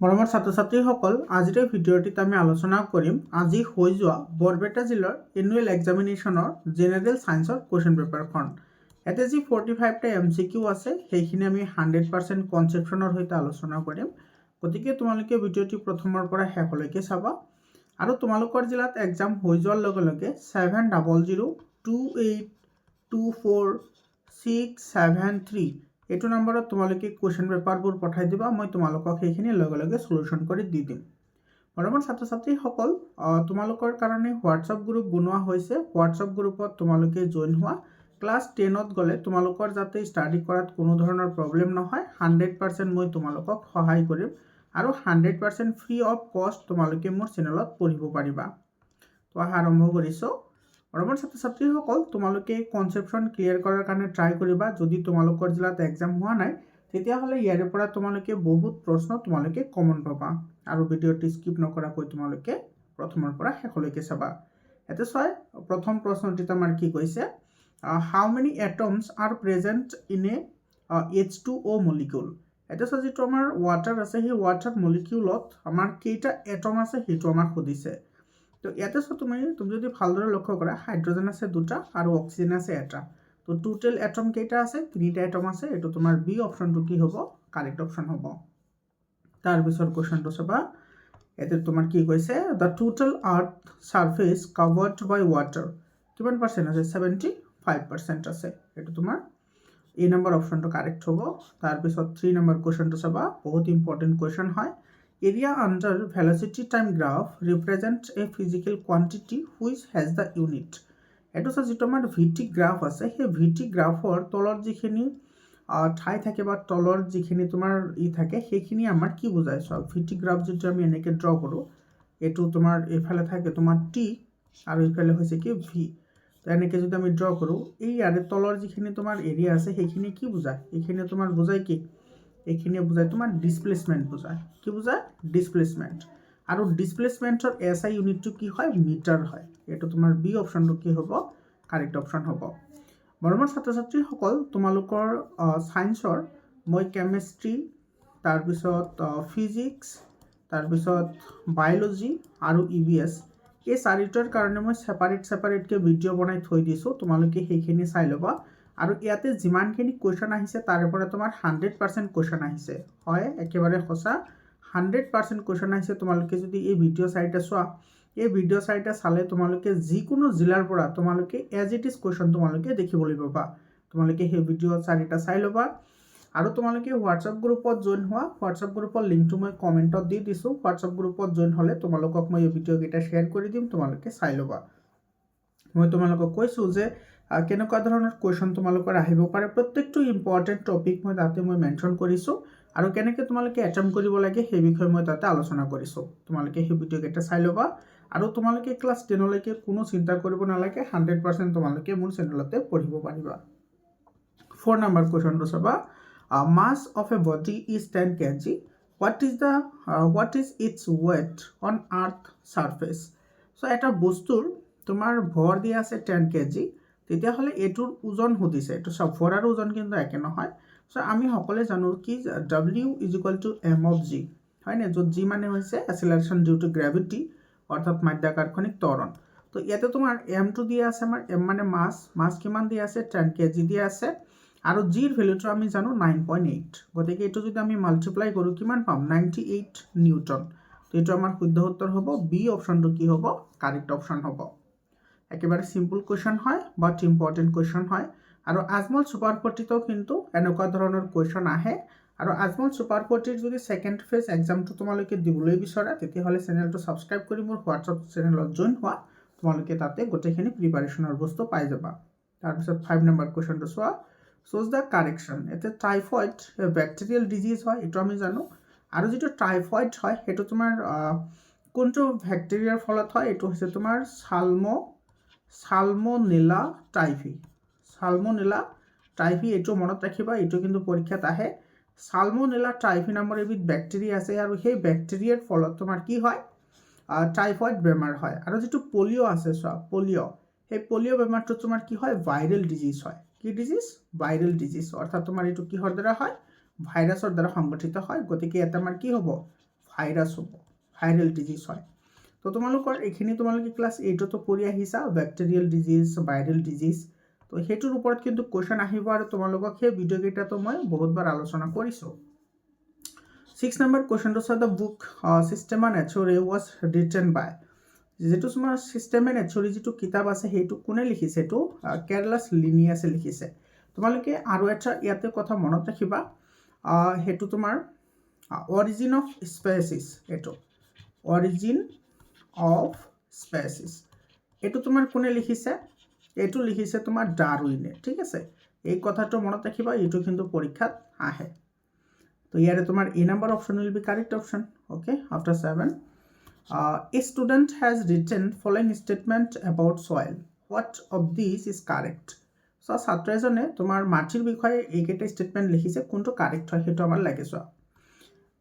মৰমৰ ছাত্ৰ ছাত্ৰীসকল, আজিৰ এই ভিডিঅ'টিত আমি আলোচনা কৰিম আজি হৈ যোৱা বৰপেটা জিলাৰ এনুৱেল এক্সামিনেশ্যনৰ জেনেৰেল ছায়েন্সৰ কুৱেশ্যন পেপাৰখন। ইয়াতে যি 45টা MCQ আছে সেইখিনি আমি 100% কনচেপশ্যনৰ সৈতে আলোচনা কৰিম। গতিকে তোমালোকে ভিডিঅ'টি প্ৰথমৰ পৰা শেষলৈকে চাবা। আৰু তোমালোকৰ জিলাত এক্সাম হৈ যোৱাৰ লগে লগে 700282424673 এইটো নম্বৰত তোমালোকে কুৱেশ্যন পেপাৰবোৰ পঠাই দিবা। মই তোমালোকক সেইখিনি লগে লগে সলিউশ্যন কৰি দি দিম। মৰমৰ ছাত্ৰ ছাত্ৰীসকল, তোমালোকৰ কাৰণে হোৱাটছআপ গ্ৰুপ বনোৱা হৈছে। হোৱাটছআপ গ্ৰুপত তোমালোকে জইন হোৱা। ক্লাছ 10ত গ'লে তোমালোকৰ যাতে ষ্টাডি কৰাত কোনো ধৰণৰ প্ৰব্লেম নহয়, 100% মই তোমালোকক সহায় কৰিম আৰু 100% ফ্ৰী অফ কষ্ট তোমালোকে মোৰ চেনেলত পঢ়িব পাৰিবা। তো আৰম্ভ কৰিছোঁ। মৰমৰ ছাত্ৰ ছাত্ৰীসকল, তোমালোকে কনচেপশ্যন ক্লিয়াৰ কৰাৰ কাৰণে ট্ৰাই কৰিবা। যদি তোমালোকৰ জিলাত এক্সাম হোৱা নাই তেতিয়াহ'লে ইয়াৰে পৰা তোমালোকে বহুত প্ৰশ্ন তোমালোকে কমন পাবা। আৰু ভিডিঅ'টি স্কিপ নকৰাকৈ তোমালোকে প্ৰথমৰ পৰা শেষলৈকে চাবা। ইয়াতে চাই প্ৰথম প্ৰশ্নটিত আমাৰ কি কৈছে, how many atoms are present in a H2O molecule. এটা চাই যিটো আমাৰ ৱাটাৰ আছে সেই ৱাটাৰ মলিকিউলত আমাৰ কেইটা এটম আছে সেইটো আমাক সুধিছে। তো ইয়াতে চাই তুমি যদি ভালদৰে লক্ষ্য কৰা, হাইড্ৰজেন আছে 2টা আৰু অক্সিজেন আছে 1টা। তো টোটেল এটম কেইটা আছে? 3টা এটম আছে। এইটো তোমাৰ বি অপশ্যনটো কি হ'ব? কাৰেক্ট অপশ্যন হ'ব। তাৰপিছত কুৱেশ্যনটো চাবা। ইয়াতে তোমাৰ কি কৈছে, the total earth surface covered by water কিমান পাৰ্চেণ্ট আছে? 75% আছে। এইটো তোমাৰ এ নম্বৰ অপশ্যনটো কাৰেক্ট হ'ব। তাৰপিছত 3 নম্বৰ কুৱেশ্যনটো চাবা, বহুত ইম্পৰ্টেণ্ট কুৱেশ্যন হয়। Area under velocity time graph represent A physical quantity which has the unit. এইটো চাই যিটো আমাৰ ভিটি গ্ৰাফ আছে সেই ভিটি গ্ৰাফৰ তলত যিখিনি ঠাই থাকে বা তলৰ যিখিনি তোমাৰ থাকে সেইখিনি আমাৰ কি বুজায়? চোৱা, ভিটি গ্ৰাফ যদি আমি এনেকৈ ড্ৰ কৰোঁ, এইটো তোমাৰ এইফালে থাকে তোমাৰ টি আৰু এইফালে হৈছে কি ভি। তো এনেকৈ যদি আমি ড্ৰ কৰোঁ, এই ইয়াৰে তলৰ যিখিনি তোমাৰ এৰিয়া আছে সেইখিনি কি বুজায়? এইখিনি তোমাৰ বুজায় কি? এইখিনিয়ে বুজায় তোমাৰ ডিছপ্লেচমেণ্ট বুজায়। কি বুজায়? ডিছপ্লেচমেণ্ট। আৰু ডিছপ্লেচমেণ্টৰ SI ইউনিটটো কি হয়? মিটাৰ হয়। এইটো তোমাৰ বি অপশ্যনটো কি হ'ব? কাৰেক্ট অপশ্যন হ'ব। মৰমৰ ছাত্ৰ ছাত্ৰীসকল, তোমালোকৰ ছায়েন্সৰ মই কেমেষ্ট্ৰি, তাৰপিছত ফিজিক্স, তাৰপিছত বায়'লজি আৰু EVS এই চাৰিটাৰ কাৰণে মই ছেপাৰেটকৈ ভিডিঅ' বনাই থৈ দিছোঁ। তোমালোকে সেইখিনি চাই ল'বা। আৰু ইয়াতে যিমানখিনি কুৱেশ্যন আহিছে তাৰে পৰা তোমাৰ 100% কুৱেশ্যন আহিছে। হয়, একেবাৰে সঁচা, 100% কুৱেশ্যন আহিছে। তোমালোকে যদি এই ভিডিঅ' চাৰিটা চোৱা, এই ভিডিঅ' চাৰিটা চালে তোমালোকে যিকোনো জিলাৰ পৰা তোমালোকে এজ ইট ইজ কুৱেশ্যন তোমালোকে দেখিবলৈ পাবা। তোমালোকে সেই ভিডিঅ' চাৰিটা চাই ল'বা। আৰু তোমালোকে হোৱাটছআপ গ্ৰুপত জইন হোৱা। হোৱাটছআপ গ্ৰুপৰ লিংকটো মই কমেণ্টত দি দিছোঁ। হোৱাটছআপ গ্ৰুপত জইন হ'লে তোমালোকক মই এই ভিডিঅ'কেইটা শ্বেয়াৰ কৰি দিম, তোমালোকে চাই ল'বা। মই তোমালোকক কৈছোঁ যে কেনেকুৱা ধৰণৰ কুৱেশ্যন তোমালোকৰ আহিব পাৰে। প্ৰত্যেকটো ইম্পৰ্টেণ্ট টপিক মই তাতে মেনশ্যন কৰিছোঁ আৰু কেনেকৈ তোমালোকে এটেম্প কৰিব লাগে সেই বিষয়ে মই তাতে আলোচনা কৰিছোঁ। তোমালোকে সেই ভিডিঅ'কেইটা চাই ল'বা। আৰু তোমালোকে ক্লাছ 10লৈকে কোনো চিন্তা কৰিব নালাগে, 100% তোমালোকে মোৰ চেনেলতে পঢ়িব পাৰিবা। 4 নম্বৰ কুৱেশ্যনটো চাবা, mass of a body is 10 kg. What is its weight on earth surface? So এটা বস্তুৰ তোমাৰ ভৰ দিয়া আছে 10 kg, তেতিয়াহ'লে এইটোৰ ওজন সুধিছে। এইটো চব ভৰাৰ ওজন কিন্তু একে নহয়। চ' আমি সকলোৱে জানো কি W = m/g, হয়নে? য'ত g মানে হৈছে এক্সেলাৰেশ্যন ডিউ টু গ্ৰেভিটি, অৰ্থাৎ মাধ্যাকৰ্ষণিক ত্বৰণ। তো ইয়াতে তোমাৰ mটো দিয়া আছে, আমাৰ m মানে মাছ কিমান দিয়া আছে? 10 kg দিয়া আছে। আৰু জিৰ ভেলুটো আমি জানো 9.8। গতিকে এইটো যদি আমি মাল্টিপ্লাই কৰোঁ কিমান পাম? 98 নিউটন। তো এইটো আমাৰ শুদ্ধ উত্তৰ হ'ব। বি অপশ্যনটো কি হ'ব? কাৰেক্ট অপশ্যন হ'ব। একেবাৰে চিম্পল কুৱেশ্যন হয়, বাট ইম্পৰ্টেণ্ট কুৱেশ্যন হয়। আৰু আজমল ছুপাৰ 40তো কিন্তু এনেকুৱা ধৰণৰ কুৱেশ্যন আহে। আৰু আজমল ছুপাৰ 40ৰ যদি ছেকেণ্ড ফেজ এক্সামটো তোমালোকে দিবলৈ বিচৰা তেতিয়াহ'লে চেনেলটো ছাবস্ক্ৰাইব কৰি মোৰ হোৱাটছআপ চেনেলত জইন হোৱা। তোমালোকে তাতে গোটেইখিনি প্ৰিপাৰেশ্যনৰ বস্তু পাই যাবা। তাৰপিছত 5 নম্বৰ কুৱেশ্যনটো চোৱা, shows the correction. এতিয়া টাইফয়েড বেক্টেৰিয়েল ডিজিজ হয়, এইটো আমি জানো। আৰু যিটো টাইফয়েড হয় সেইটো তোমাৰ কোনটো বেক্টেৰিয়াৰ ফলত হয়? এইটো হৈছে তোমাৰ সালমনেলা টাইফি। সালমনেলা টাইফি, এইটো মনত ৰাখিবা, এইটো কিন্তু পৰীক্ষাত আহে। সালমনেলা টাইফি নামৰ এবিধ বেক্টেৰিয়া আছে আৰু সেই বেক্টেৰিয়াৰ ফলত তোমাৰ কি হয়? টাইফয়েড বেমাৰ হয়। আৰু যিটো পলিঅ' আছে, চোৱা পলিঅ', সেই পলিঅ' বেমাৰটো তোমাৰ কি হয়? ভাইৰেল ডিজিজ হয়। কি ডিজিজ? Viral disease. অৰ্থাৎ তোমাৰ এইটো কিহৰ দ্বাৰা হয়? ভাইৰাছৰ দ্বাৰা সংগঠিত হয়। গতিকে ইয়াতে আমাৰ কি হ'ব? ভাইৰাছ হ'ব, ভাইৰেল ডিজিজ হয়। তো তোমালোকৰ এইখিনি তোমালোকে ক্লাছ 8তো পঢ়ি আহিছা, বেক্টেৰিয়েল ডিজিজ, ভাইৰেল ডিজিজ। তো সেইটোৰ ওপৰত কিন্তু কুৱেশ্যন আহিব আৰু তোমালোকক সেই ভিডিঅ'কেইটাতো মই বহুতবাৰ আলোচনা কৰিছোঁ। 6 নম্বৰ কুৱেশ্যনটো চাওঁ, দ্য বুক চিষ্টেমা নেচুৰে ৱাজ ৰিটেন বাই। যিটো তোমাৰ চিষ্টেমে নেচুৰি যিটো কিতাপ আছে সেইটো কোনে লিখিছে? এইটো কেৰলাছ লিনিয়াছে লিখিছে। তোমালোকে আৰু এটা ইয়াতে কথা মনত ৰাখিবা, সেইটো তোমাৰ অৰিজিন অফ স্পেচিছ, এইটো অৰিজিন অফ স্পেচিছ এইটো তোমাৰ কোনে লিখিছে? এইটো লিখিছে তোমাৰ ডাৰউইনে। ঠিক আছে, এই কথাটো মনত ৰাখিবা, এইটো কিন্তু পৰীক্ষাত আহে। তো ইয়াৰে তোমাৰ A number option will be correct option. Okay, after 7 a student has written following statement about soil. What of these is correct? So ছাত্ৰ এজনে তোমাৰ মাটিৰ বিষয়ে এইকেইটা ষ্টেটমেণ্ট লিখিছে, কোনটো কাৰেক্ট হয় সেইটো আমাৰ লাগে চোৱা।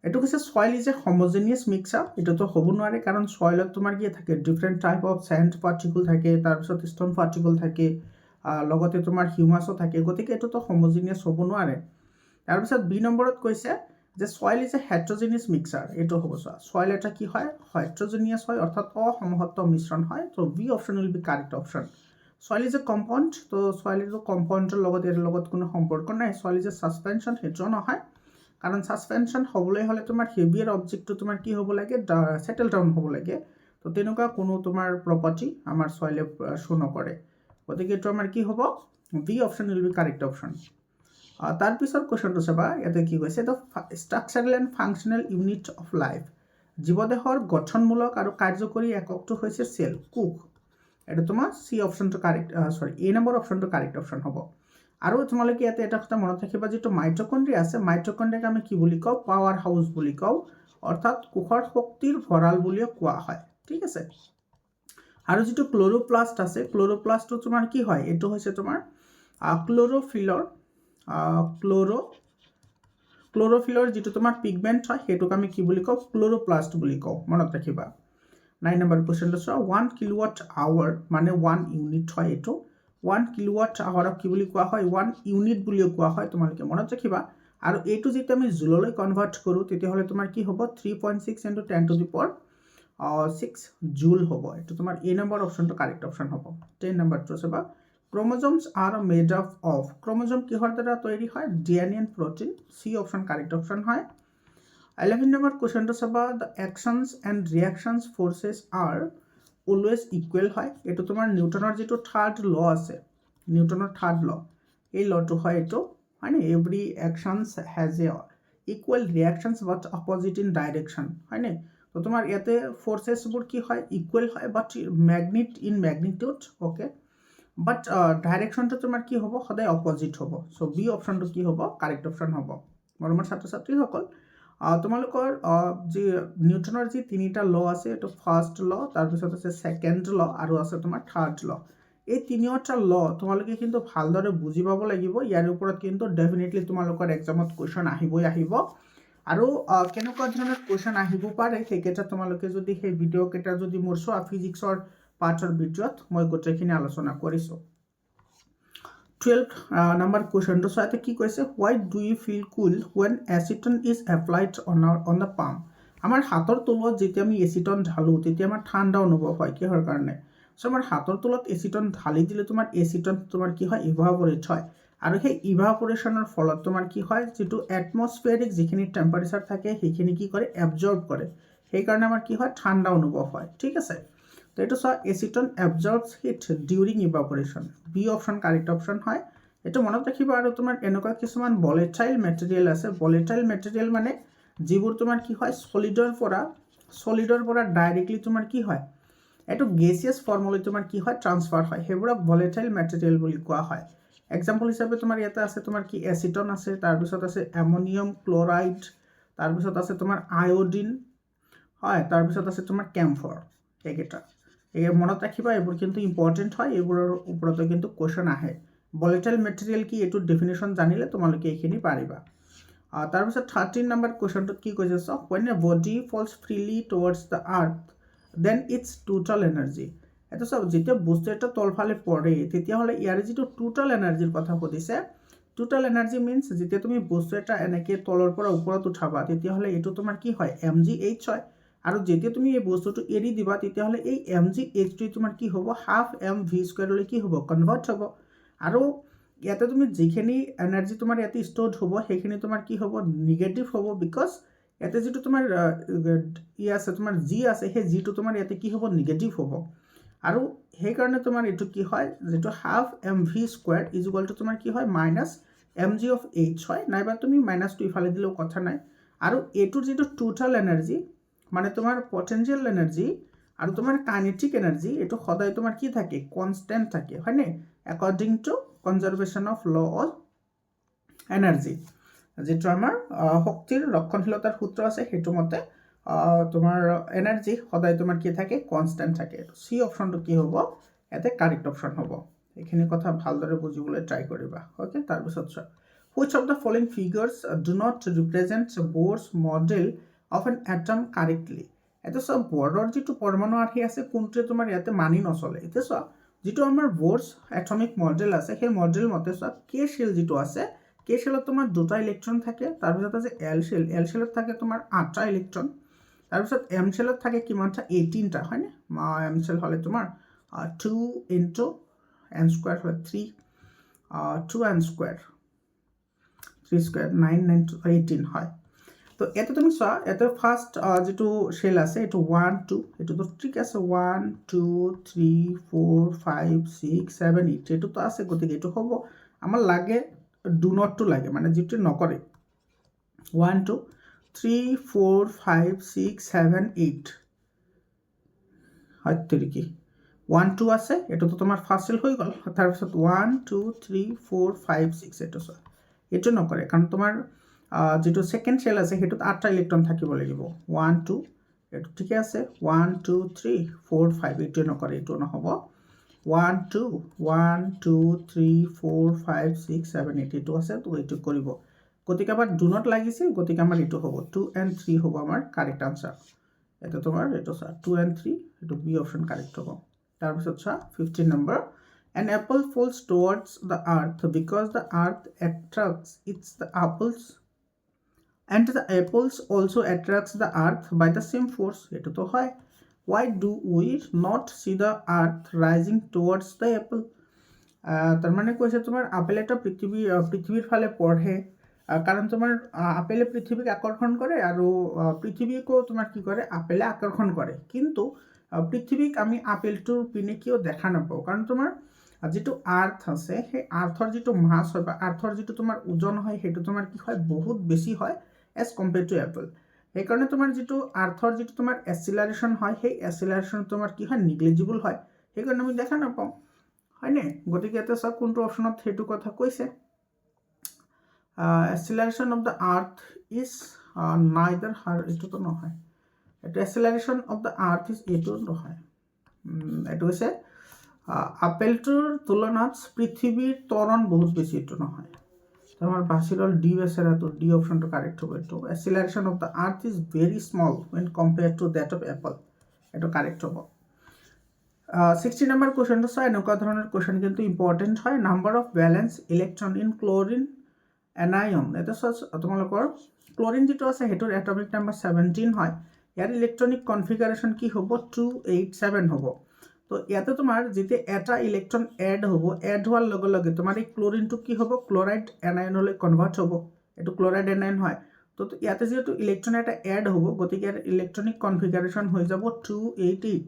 এইটো কৈছে soil is a homogeneous mixture. এটাতো হ'ব নোৱাৰে, কাৰণ সয়েলত তোমাৰ কি থাকে, different type of sand particle থাকে, তাৰপিছত ষ্টন পাৰ্টিকল থাকে, লগতে তোমাৰ হিউমাছো থাকে, গতিকে এইটোতো হোমোজেনিয়াছ হ'ব নোৱাৰে। তাৰপিছত বি নম্বৰত কৈছে যে সয়েল ইজ এ হেট্ৰজেনিয়াছ মিক্সাৰ। এইটো হ'ব চোৱা, সয়েল এটা কি হয়, হেট্ৰজেনিয়াছ হয়, অৰ্থাৎ অসমহত্ব মিশ্ৰণ হয়। তো B option will be correct option. Soil is a compound, তো সয়েল ইজ এ কম্পাউণ্ডৰ লগত ইয়াৰ লগত কোনো সম্পৰ্ক নাই। সয়েল ইজ এ ছাছপেনশ্যন, সেইটোও নহয়, কাৰণ ছাছপেনশ্যন হ'বলৈ হ'লে তোমাৰ হেভিয়াৰ অবজেক্টটো তোমাৰ কি হ'ব লাগে, ছেটেল ডাউন হ'ব লাগে। তো তেনেকুৱা কোনো তোমাৰ প্ৰপাৰ্টি আমাৰ সয়েলে শ্ব' নকৰে, গতিকে এইটো আমাৰ কি হ'ব, B option will be correct option. তাৰপিছত কুৱেশ্যনটো চাবা, ইয়াতে কি কৈছে, the structural and functional unit of life. জীৱদেহৰ গঠনমূলক আৰু কাৰ্যকৰী এককটো হৈছে চেল, কোষ। এইটো তোমাৰ চি অপশ্যনটো কাৰেক্ট, এ নম্বৰ অপশ্যনটো কাৰেক্ট অপশ্যন হ'ব। আৰু তোমালোকে ইয়াতে এটা কথা মনত ৰাখিবা, যিটো মাইটকণ্ড্ৰিয়া আছে, মাইটকণ্ড্ৰিয়াক আমি কি বুলি কওঁ, পাৱাৰ হাউচ বুলি কওঁ, অৰ্থাৎ কোষৰ শক্তিৰ ভঁৰাল বুলিও কোৱা হয়। ঠিক আছে, আৰু যিটো ক্ল'ৰ'প্লাষ্ট আছে, ক্ল'ৰ'প্লাষ্টটো তোমাৰ কি হয়, এইটো হৈছে তোমাৰ ক্ল'ৰ'ফিলৰ যিটো তোমাৰ পিগমেণ্ট হয়, সেইটোক আমি কি বুলি কওঁ, ক্ল'ৰ'প্লাষ্ট বুলি কওঁ, মনত ৰাখিবা। 9 নম্বৰ কুৱেশ্যনটো চোৱা, 1 কিলোৱাট আৱাৰ মানে 1 ইউনিট হয়। এইটো 1 কিলোৱাট আৱাৰক কি বুলি কোৱা হয়, 1 ইউনিট বুলিও কোৱা হয়, তোমালোকে মনত ৰাখিবা। আৰু এইটো যেতিয়া আমি জুললৈ কনভাৰ্ট কৰোঁ, তেতিয়াহ'লে তোমাৰ কি হ'ব, 3.6 × 10⁶ জুল হ'ব। এইটো তোমাৰ এ নম্বৰ অপশ্যনটো কাৰেক্ট অপশ্যন হ'ব। 10 নম্বৰটো চাবা, ক্ৰম'জমছ are made up of. Chromosome কিহৰ দ্বাৰা তৈয়াৰী হয়, DNA and protein, C option correct option হয়। 11 নম্বৰ কুৱেশ্যনটো চাবা, the actions and reactions forces R always equal হয়। এইটো তোমাৰ নিউটনৰ যিটো থাৰ্ড ল আছে, নিউটনৰ থাৰ্ড ল, এই লটো হয় এইটো, হয়নে, every actions has a equal reactions but opposite in direction, হয়নে। তো তোমাৰ ইয়াতে ফ'ৰ্চেছবোৰ কি হয়, ইকুৱেল হয়, বাট মেগনিটিউড, অ'কে, বাট ডাইৰেকশ্যনটো তোমাৰ কি হ'ব, সদায় অপজিট হ'ব। চ' বি অপশ্যনটো কি হ'ব, কাৰেক্ট অপশ্যন হ'ব। মৰমৰ ছাত্ৰ ছাত্ৰীসকল, তোমালোকৰ যি নিউটনৰ যি 3টা ল আছে, এইটো ফাৰ্ষ্ট ল, তাৰপিছত আছে ছেকেণ্ড ল, আৰু আছে তোমাৰ থাৰ্ড ল। এই 3টা ল তোমালোকে কিন্তু ভালদৰে বুজি পাব লাগিব। ইয়াৰ ওপৰত কিন্তু ডেফিনেটলি তোমালোকৰ এক্সামত কুৱেশ্যন আহিবই আহিব। আৰু কেনেকুৱা ধৰণৰ কুৱেশ্যন আহিব পাৰে, সেইকেইটা তোমালোকে যদি সেই ভিডিঅ'কেইটা যদি মোৰ চোৱা, ফিজিক্সৰ পাৰ্টৰ ভিডিঅ'ত মই গোটেইখিনি আলোচনা কৰিছোঁ। 12 নম্বৰ কুৱেশ্যনটো চোৱা, কি কৈছে, why do you feel cool when acetone is applied on the palm. আমাৰ হাতৰ তলত যেতিয়া আমি এচিটন ঢালোঁ, তেতিয়া আমাৰ ঠাণ্ডা অনুভৱ হয়, কিহৰ কাৰণে, চ' আমাৰ হাতৰ তলত এচিটন ঢালি দিলে তোমাৰ এচিটন তোমাৰ কি হয়, ইভাপৰেট হয়। আৰু সেই ইভাপৰেশ্যনৰ ফলত তোমাৰ কি হয়, যিটো এটমস্ফিয়াৰিক যিখিনি টেম্পাৰেচাৰ থাকে, সেইখিনি কি কৰে, এবজৰ্ব কৰে, সেইকাৰণে আমাৰ কি হয়, ঠাণ্ডা অনুভৱ হয়। ঠিক আছে, তো এইটো চোৱা, acetone absorbs heat during evaporation, B option correct option হয়। এইটো মনত ৰাখিবা। আৰু তোমাৰ এনেকুৱা কিছুমান ভলেটাইল মেটেৰিয়েল আছে, ভলেটাইল মেটেৰিয়েল মানে যিবোৰ তোমাৰ কি হয়, ছলিডৰ পৰা ডাইৰেক্টলি তোমাৰ কি হয়, এইটো গেছিয়াছ ফৰ্মলৈ তোমাৰ কি হয়, ট্ৰান্সফাৰ হয়, সেইবোৰক ভলেটাইল মেটেৰিয়েল বুলি কোৱা হয়। এক্সাম্পল হিচাপে তোমাৰ ইয়াতে আছে তোমাৰ কি, এচিটন আছে, তাৰপিছত আছে এমনিয়াম ক্লৰাইড, তাৰপিছত আছে তোমাৰ আয়ডিন, হয়, তাৰপিছত আছে তোমাৰ কেম্ফৰ, এইকেইটা মনত ৰাখিবা। এইবোৰ কিন্তু ইম্পৰ্টেণ্ট হয়, এইবোৰৰ ওপৰতে কিন্তু কুৱেশ্যন আহে। ভলেটাইল মেটেৰিয়েল কি, এইটোৰ ডেফিনেশ্যন জানিলে তোমালোকে এইখিনি পাৰিবা। তাৰপিছত 13 নম্বৰ কুৱেশ্যনটোত কি কৈছে, so' when a body falls freely towards the earth then its total energy. এইটো চব, যেতিয়া বস্তু এটা তলফালে পৰে, তেতিয়াহ'লে ইয়াৰে যিটো টোটাল এনাৰ্জিৰ কথা সুধিছে, টোটাল এনাৰ্জি মিনছ যেতিয়া তুমি বস্তু এটা এনেকৈ তলৰ পৰা ওপৰত উঠাবা তেতিয়াহ'লে এইটো তোমাৰ কি হয় mgh হয় আৰু যেতিয়া তুমি এই বস্তুটো এৰি দিবা তেতিয়াহ'লে এই mgh তোমাৰ কি হ'ব হাফ mv স্কুৱেৰলৈ কি হ'ব কনভাৰ্ট হ'ব আৰু ইয়াতে তুমি যিখিনি এনাৰ্জি তোমাৰ ইয়াতে ষ্ট'ৰ্ড হ'ব সেইখিনি তোমাৰ কি হ'ব নিগেটিভ হ'ব বিকজ ইয়াতে যিটো তোমাৰ আছে তোমাৰ জি আছে সেই জিটো তোমাৰ ইয়াতে কি হ'ব নিগেটিভ হ'ব আৰু সেইকাৰণে তোমাৰ এইটো কি হয় যেটো half mv square is equal two তোমাৰ কি হয় মাইনাছ mg অফ h হয় নাইবা তুমি মাইনাছটো ইফালে দিলেও কথা নাই আৰু এইটোৰ যিটো টোটাল এনাৰ্জি মানে তোমাৰ পটেনশিয়াল এনাৰ্জি আৰু তোমাৰ কাইনেটিক এনাৰ্জি এইটো সদায় তোমাৰ কি থাকে কনষ্টেন্ট থাকে হয়নে according to conservation of law of energy যেটো আমাৰ শক্তিৰ ৰক্ষণশীলতাৰ সূত্ৰ আছে সেইটো মতে তোমাৰ এনাৰ্জি সদায় তোমাৰ কি থাকে কনষ্টেন্ট থাকে সি অপশনটো কি হ'ব এতে কাৰেক্ট অপশন হ'ব এইখিনি কথা ভালদৰে বুজিবলৈ ট্ৰাই কৰিবা ওকে তাৰ পিছত চোৱা which of the following figures do not represent Bohr's model of an atom correctly এটা সব বৰৰ যেটো পৰমাণু আৰ্হি আছে কোনটো তোমাৰ ইয়াতে মানি নচলে এটা সব যেটো আমাৰ Bohr's atomic model আছে সেই মডেল মতে সব k শেল যেটো আছে k শেলত তোমাৰ দুটা ইলেক্ট্ৰন থাকে তাৰ পিছত আছে l শেলত থাকে তোমাৰ 8টা ইলেক্ট্ৰন তাৰ পিছত m শেলত থাকে কিমানটা 18টা হয়নে m শেল হলে তোমাৰ 2 into n square হলে 3 2n square 3 square 9 9 to 18 হয় তো এতে তুমি চোৱা এতে ফার্স্ট যেটো শেল আছে এটো 1 2 এটো তো ঠিক আছে 1 2 3 4 5 6 7 8 এটো তো আছে গতিকে এটো হ'ব আমার লাগে ডু নট টু লাগে মানে যেটো নকৰে 1 2 3 4 5 6 7 8 হয়তো কি 1 2 আছে এটো তো তোমার ফার্স্ট সেল হৈ গল তার পিছত 1 2 3 4 5 6 এটো সব এটো নকৰে কাৰণ তোমাৰ যেটো সেকেন্ড সেল আছে হেতুত 8টা ইলেক্ট্ৰন থাকিব লাগিব 1 2 এটো ঠিক আছে 1 2 3 4 5 এটো নকৰে এটো নহব 1 2 1 2 3 4 5 6 7 8 এটো আছে তো এটো কৰিব গতিকে আমাৰ ডু নট লাগিছিল গতিকে আমাৰ এটো হ'ব 2 and 3 হ'ব আমাৰ কাৰেক্ট আনসাৰ এটা তোমাৰ এটো 2 and 3 এটো বি অপশন কাৰেক্ট হ'ব তাৰ পিছত 15 number An apple falls towards the earth because the earth attracts the apples and the apples also attracts the earth by the same force. Eto to hoy. Why do we not see the earth rising towards the apple? তার মানে কৈছে তোমার apple এটা পৃথিবীর ফালে পড়ে কারণ তোমার আপেলে পৃথিবীকে আকর্ষণ করে আর পৃথিবীকেও তোমার কি করে আপেলে আকর্ষণ করে কিন্তু পৃথিবীক আমি আপেলটোৰ পিনে কিয় দেখা নাপাওঁ কাৰণ তোমাৰ যেটো আৰ্থ আছে সেই আৰ্থৰ যেটো মাছ হয় বা আৰ্থৰ যেটো তোমাৰ ওজন হয় সেইটো তোমাৰ কি হয় বহুত বেছি হয় এজ কম্পেয়াৰ টু এপল সেইকাৰণে তোমাৰ যেটো আৰ্থৰ যেটো তোমাৰ এক্সিলাৰেশ্যন হয় সেই এক্সিলাৰেশ্যন তোমাৰ কি হয় নিগ্লিজিবল হয় সেইকাৰণে আমি দেখা নাপাওঁ হয়নে গতিকে এটা সব কোনটো অপশনত হেতু কথা কৈছে acceleration of the earth is neither her এটো তো নহয় এটা acceleration of the earth is এটো নহয় এটো হৈছে আপেলটোৰ তুলনাত পৃথিৱীৰ ত্বৰণ বহুত বেছি এটো নহয় তোমাৰ বাসিৰল ডি বেসেৰাটো ডি অপশনটো কারেক্ট হ'ব এটো acceleration of the earth is very small when compared to that of apple এটো কারেক্ট হ'ব 60 number question তো চাই এনেকুৱা ধৰণৰ কোশ্চেন কিন্তু ইম্পৰ্টেন্ট হয় number of valence electron in chlorine anion এটা তোমালোকৰ ক্লোৰিন যেটো আছে হেতুৰ এটমিক নাম্বাৰ 17 হয় ইয়াৰ ইলেক্ট্ৰনিক কনফিগাৰেশন কি হ'ব 287 হ'ব তো ইয়াতে তোমাৰ যেতিয়া এটা ইলেক্ট্ৰন এড হ'ব এড হোৱাৰ লগে লগে তোমাৰ এই ক্লোৰিনটো কি হ'ব ক্লোৰাইড এনায়নলৈ কনভাৰ্ট হ'ব এটো ক্লোৰাইড এনায়ন হয় তো ইয়াতে যেটো ইলেক্ট্ৰন এটা এড হ'ব গতিকে ইয়াৰ ইলেক্ট্ৰনিক কনফিগাৰেশন হৈ যাব 288